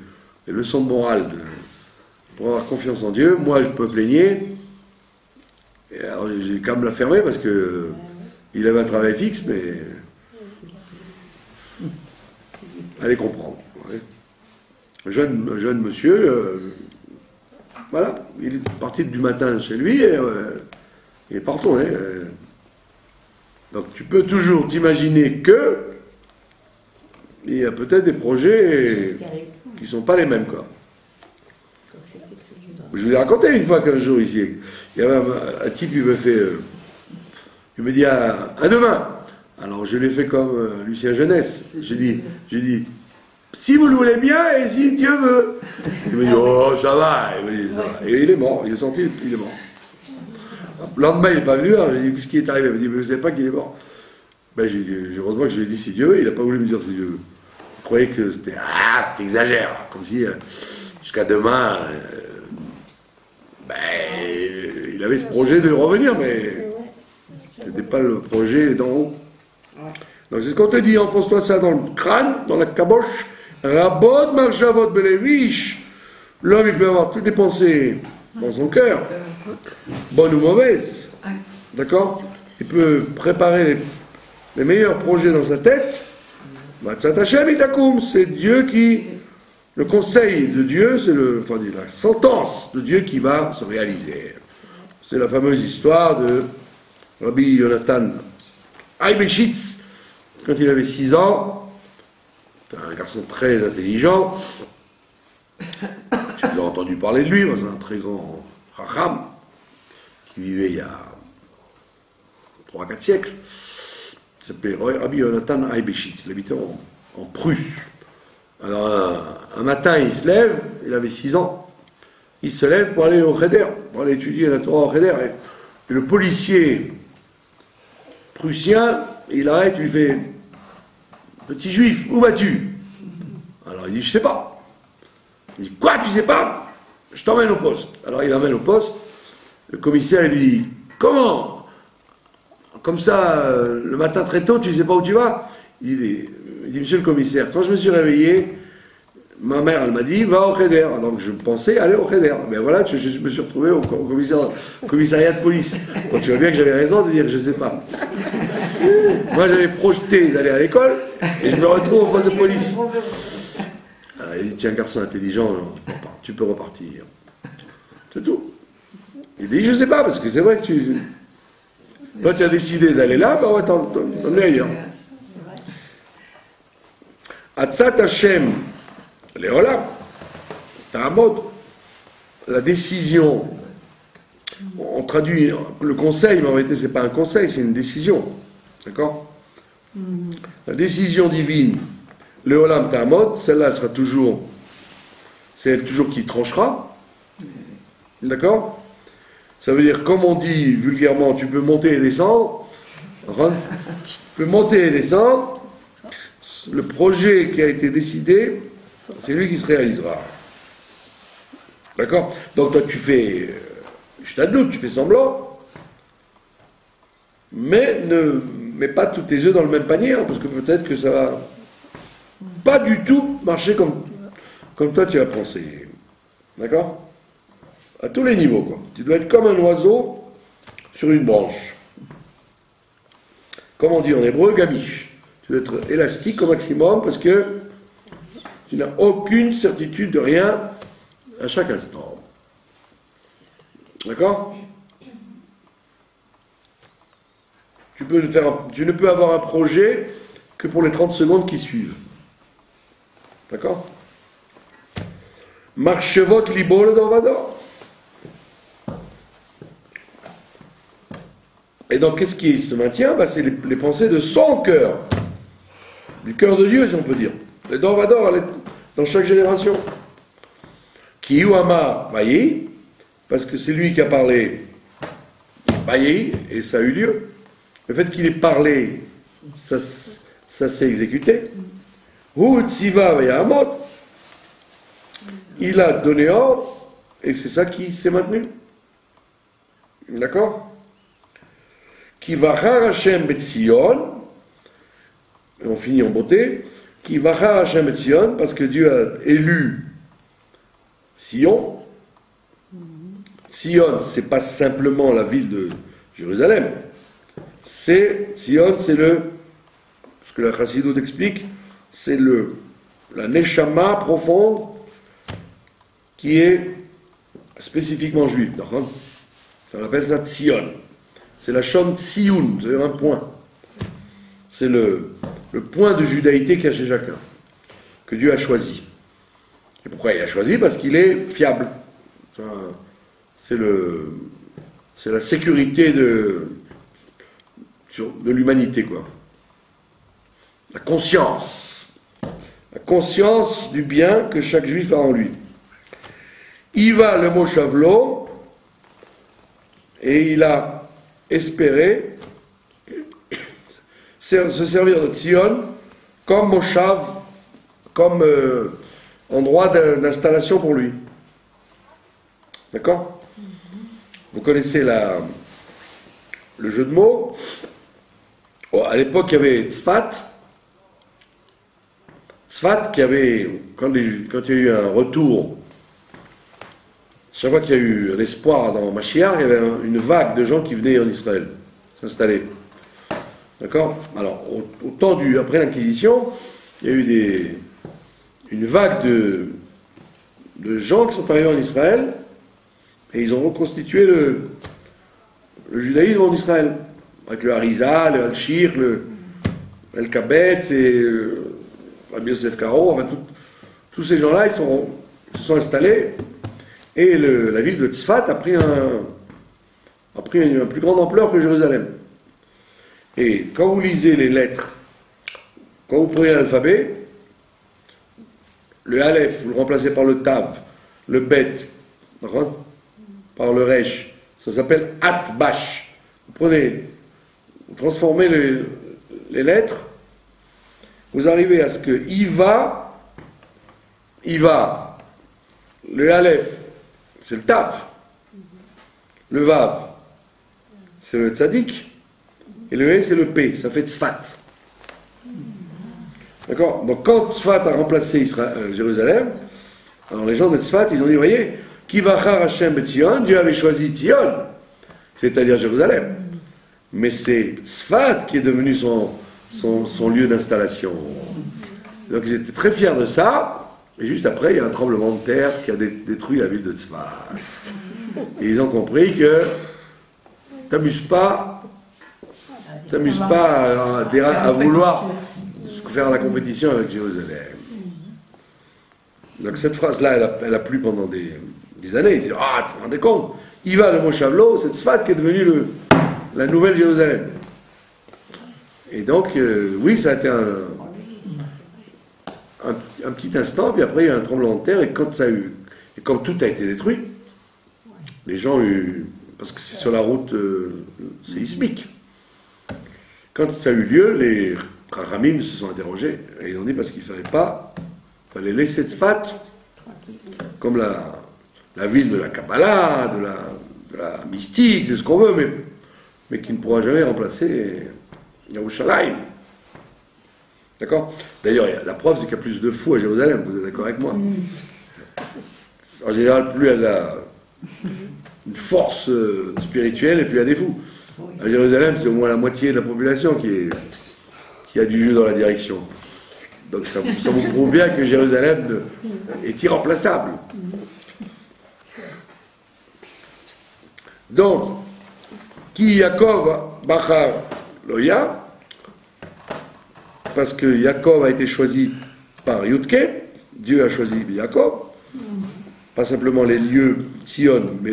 leçons de morale pour avoir confiance en Dieu. Moi je peux plaigner. Et alors j'ai quand même la fermer parce que il avait un travail fixe, mais allez comprendre. Ouais. Jeune monsieur, voilà, il est parti du matin chez lui et il est pas retourné. Donc tu peux toujours t'imaginer que il y a peut-être des projets qui ne sont pas les mêmes, quoi. Je vous ai raconté une fois qu'un jour ici, il y avait un type, il me dit à demain, Alors je l'ai fait comme Lucien Jeunesse. J'ai dit, si vous le voulez bien et si Dieu veut. Il m'a dit, oh, ça va. Il m'a dit, ça va. Et il est mort, il est sorti, il est mort. Le lendemain, il n'est pas venu, hein. J'ai dit, qu'est-ce qui est arrivé? Il m'a dit, mais vous ne savez pas qu'il est mort. Ben, j'ai dit, heureusement que je lui ai dit si Dieu veut, il n'a pas voulu me dire si Dieu veut. Je croyais que c'était, tu exagères, comme si jusqu'à demain, il avait ce projet de revenir, mais ce n'était pas le projet d'en haut. Donc c'est ce qu'on te dit, enfonce-toi ça dans le crâne, dans la caboche, rabot marchavot belevish. L'homme, il peut avoir toutes les pensées dans son cœur, bonnes ou mauvaises, d'accord? Il peut préparer les meilleurs projets dans sa tête. C'est Dieu qui, le conseil de Dieu, c'est la sentence de Dieu qui va se réaliser. C'est la fameuse histoire de Rabbi Yonatan Aibeshitz, quand il avait 6 ans, un garçon très intelligent. Tu as entendu parler de lui, c'est un très grand Chacham qui vivait il y a 3-4 siècles. Il s'appelait Rabbi Yonatan Aibeshitz, il habitait en Prusse. Alors un matin, il se lève, il avait 6 ans, il se lève pour aller au Cheder, pour aller étudier la Torah au Cheder. Et le policier prussien, il arrête, il lui fait « Petit juif, où vas-tu » Alors il dit « Je sais pas ». Il dit « Quoi, tu sais pas ? Je t'emmène au poste ». Alors il l'emmène au poste, le commissaire lui dit « Comment ? Comme ça, le matin très tôt, tu ne sais pas où tu vas ?» Il dit « Monsieur le commissaire, quand je me suis réveillé, ma mère, elle m'a dit, va au Cheder. » Donc je pensais aller au Cheder. Mais voilà, je me suis retrouvé au commissariat de police. Donc tu vois bien que j'avais raison de dire, je ne sais pas. Moi, j'avais projeté d'aller à l'école, et je me retrouve au poste de police. Alors, il dit, tiens, garçon intelligent, tu peux repartir. C'est tout. Il dit, je ne sais pas, parce que c'est vrai que toi, tu as décidé d'aller là, on va t'emmener ailleurs. Atzat Hashem, Léolam, Ta'amod, la décision, on traduit le conseil, mais en réalité, ce n'est pas un conseil, c'est une décision. D'accord? La décision divine, Léolam Ta'amod, celle-là, elle sera toujours, c'est elle toujours qui tranchera. D'accord? Ça veut dire, comme on dit vulgairement, tu peux monter et descendre. Tu peux monter et descendre. Le projet qui a été décidé, c'est lui qui se réalisera. D'accord? Donc toi tu fais, je t'admets, tu fais semblant, mais ne mets pas tous tes œufs dans le même panier, hein, parce que peut-être que ça va pas du tout marcher comme toi tu as pensé. D'accord? À tous les niveaux, quoi. Tu dois être comme un oiseau sur une branche. Comme on dit en hébreu, gamiche. Tu dois être élastique au maximum parce que tu n'as aucune certitude de rien à chaque instant. D'accord? Tu ne peux avoir un projet que pour les 30 secondes qui suivent. D'accord? Marchevot libol d'Ovador. Et donc, qu'est-ce qui se maintient? C'est les pensées de son cœur. Du cœur de Dieu, si on peut dire. Les Dorvador, dans chaque génération. Qui ou Ama Bayi, parce que c'est lui qui a parlé Bayi, et ça a eu lieu. Le fait qu'il ait parlé, ça s'est exécuté. Hu Tziva Vayamot, il a donné ordre, et c'est ça qui s'est maintenu. D'accord? Qui vachar Hashem Betzion, et on finit en beauté, qui vachar Hashem Betzion, parce que Dieu a élu Sion. Sion, c'est pas simplement la ville de Jérusalem. Sion, c'est ce que la Chassidoute explique, c'est la Neshama profonde qui est spécifiquement juive. On appelle ça Sion. C'est la Shon Tsioun, c'est un point. C'est le point de judaïté qu'il y a chez chacun, que Dieu a choisi. Et pourquoi il a choisi? Parce qu'il est fiable. C'est la sécurité de l'humanité, quoi. la conscience du bien que chaque juif a en lui. Il va le mot Shavlo, et il a espéré se servir de Tzion comme Moshav, comme endroit d'installation pour lui. D'accord? Vous connaissez le jeu de mots. Bon, à l'époque, il y avait Tzfat. Tzfat qui avait, quand il y a eu un retour, chaque fois qu'il y a eu un espoir dans Mashiach, il y avait une vague de gens qui venaient en Israël s'installer. D'accord? Alors, au temps après l'Inquisition, il y a eu une vague de gens qui sont arrivés en Israël et ils ont reconstitué le judaïsme en Israël. Avec le Harizal, le Al-Shir, le El-Kabetz et Rabbi Yosef Karo, enfin, tous ces gens-là, se sont installés et la ville de Tzfat a pris une plus grande ampleur que Jérusalem. Et quand vous lisez les lettres, quand vous prenez l'alphabet, le Aleph, vous le remplacez par le Tav, le Bet, par le Resh, ça s'appelle Atbash. Vous transformez les lettres, vous arrivez à ce que Iva, le Aleph, c'est le Tav, le Vav, c'est le Tzadik, et le E, c'est le P, ça fait Tzfat. D'accord? Donc quand Tzfat a remplacé Jérusalem, alors les gens de Tzfat, ils ont dit, vous voyez, Kivachar Hashem Betzion, Dieu avait choisi Tzion, c'est-à-dire Jérusalem. Mais c'est Tzfat qui est devenu son lieu d'installation. Donc ils étaient très fiers de ça, et juste après, il y a un tremblement de terre qui a détruit la ville de Tzfat. Et ils ont compris que t'amuses pas à vouloir faire la compétition avec Jérusalem. Donc cette phrase-là, elle a plu pendant des années. Ils disent, ah, tu te rendais compte, il va le mot Shavlo, c'est Tzfat qui est devenu la nouvelle Jérusalem. Et donc, oui, ça a été un petit instant, puis après il y a un tremblement de terre, et quand tout a été détruit, les gens parce que c'est sur la route séismique. Quand ça a eu lieu, les Chachamim se sont interrogés, et ils ont dit parce qu'il fallait laisser Tzfat comme la ville de la Kabbalah, de la mystique, de ce qu'on veut, mais qui ne pourra jamais remplacer Yerushalayim. D'accord? D'ailleurs, la preuve, c'est qu'il y a plus de fous à Jérusalem, vous êtes d'accord avec moi? En général, plus elle a une force spirituelle, et plus il y a des fous. À Jérusalem, c'est au moins la moitié de la population qui a du jeu dans la direction. Donc ça vous prouve bien que Jérusalem est irremplaçable. Donc, qui Yaakov Bachar Loya, parce que Yaakov a été choisi par Yudke, Dieu a choisi Yaakov, pas simplement les lieux Tzion, mais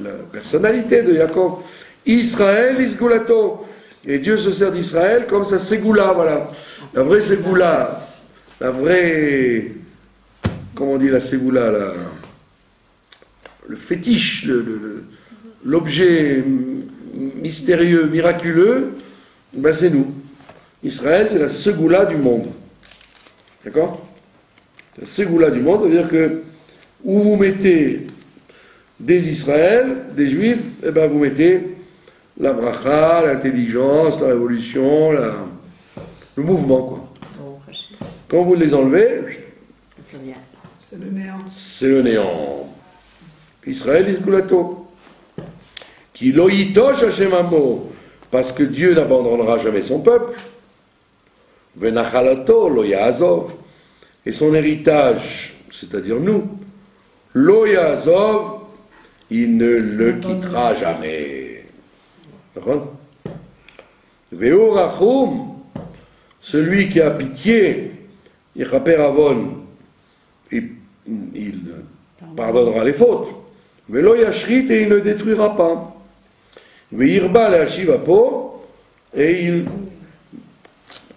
la personnalité de Yaakov. Israël Isgulato, et Dieu se sert d'Israël comme sa Ségoula, voilà. La vraie Ségoula, comment on dit la Ségoula, le fétiche, l'objet mystérieux, miraculeux, ben c'est nous. Israël, c'est la Ségoula du monde. D'accord? La Ségoula du monde, c'est-à-dire que où vous mettez des Israël, des Juifs, eh ben vous mettez la bracha, l'intelligence, la révolution, le mouvement, quoi. Quand vous les enlevez, c'est le néant. C'est le néant. Israël Isgulato. Qui lo yitosh Hashem amo, parce que Dieu n'abandonnera jamais son peuple. Venachalato lo ya'azov, et son héritage, c'est-à-dire nous, lo ya'azov, il ne le quittera jamais. D'accord? Veo rachum, celui qui a pitié, Yechaper avon, il pardonnera les fautes. Velo yashrit, et il ne détruira pas. Veirba le hashivapo, et il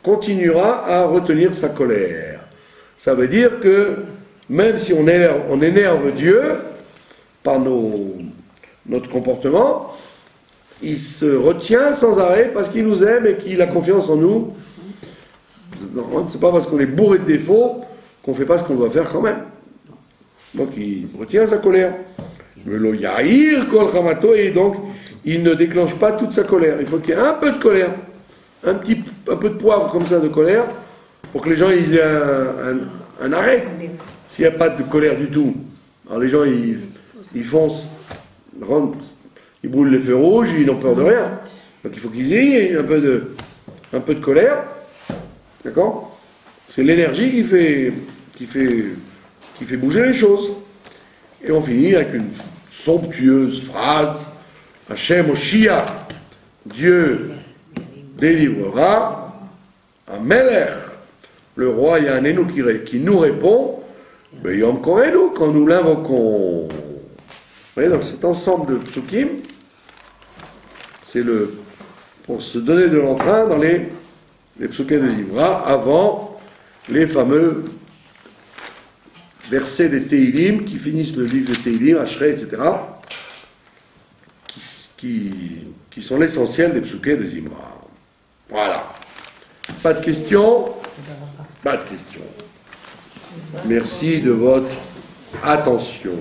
continuera à retenir sa colère. Ça veut dire que même si on énerve Dieu par notre comportement, il se retient sans arrêt parce qu'il nous aime et qu'il a confiance en nous. C'est pas parce qu'on est bourré de défauts qu'on ne fait pas ce qu'on doit faire quand même. Donc il retient sa colère. Le lo yahir kol chamato, et donc il ne déclenche pas toute sa colère. Il faut qu'il y ait un peu de colère, un peu de poivre comme ça de colère, pour que les gens ils aient un arrêt. S'il n'y a pas de colère du tout, alors les gens ils foncent, ils brûlent les feux rouges, ils n'ont peur de rien. Donc il faut qu'ils aient un peu de colère, d'accord? C'est l'énergie qui fait bouger les choses. Et on finit avec une somptueuse phrase: Hachem Oshia, Dieu délivrera, Amelech, le roi Yanenu qui nous répond, Yom Korenu, quand nous l'invoquons. Vous voyez, donc cet ensemble de psukim, c'est pour se donner de l'entrain dans les psukim de Zimra, avant les fameux versets des Teilim qui finissent le livre des Teilim, Ashrei, etc., qui sont l'essentiel des psukim de Zimra. Voilà. Pas de questions? Pas de questions. Merci de votre attention.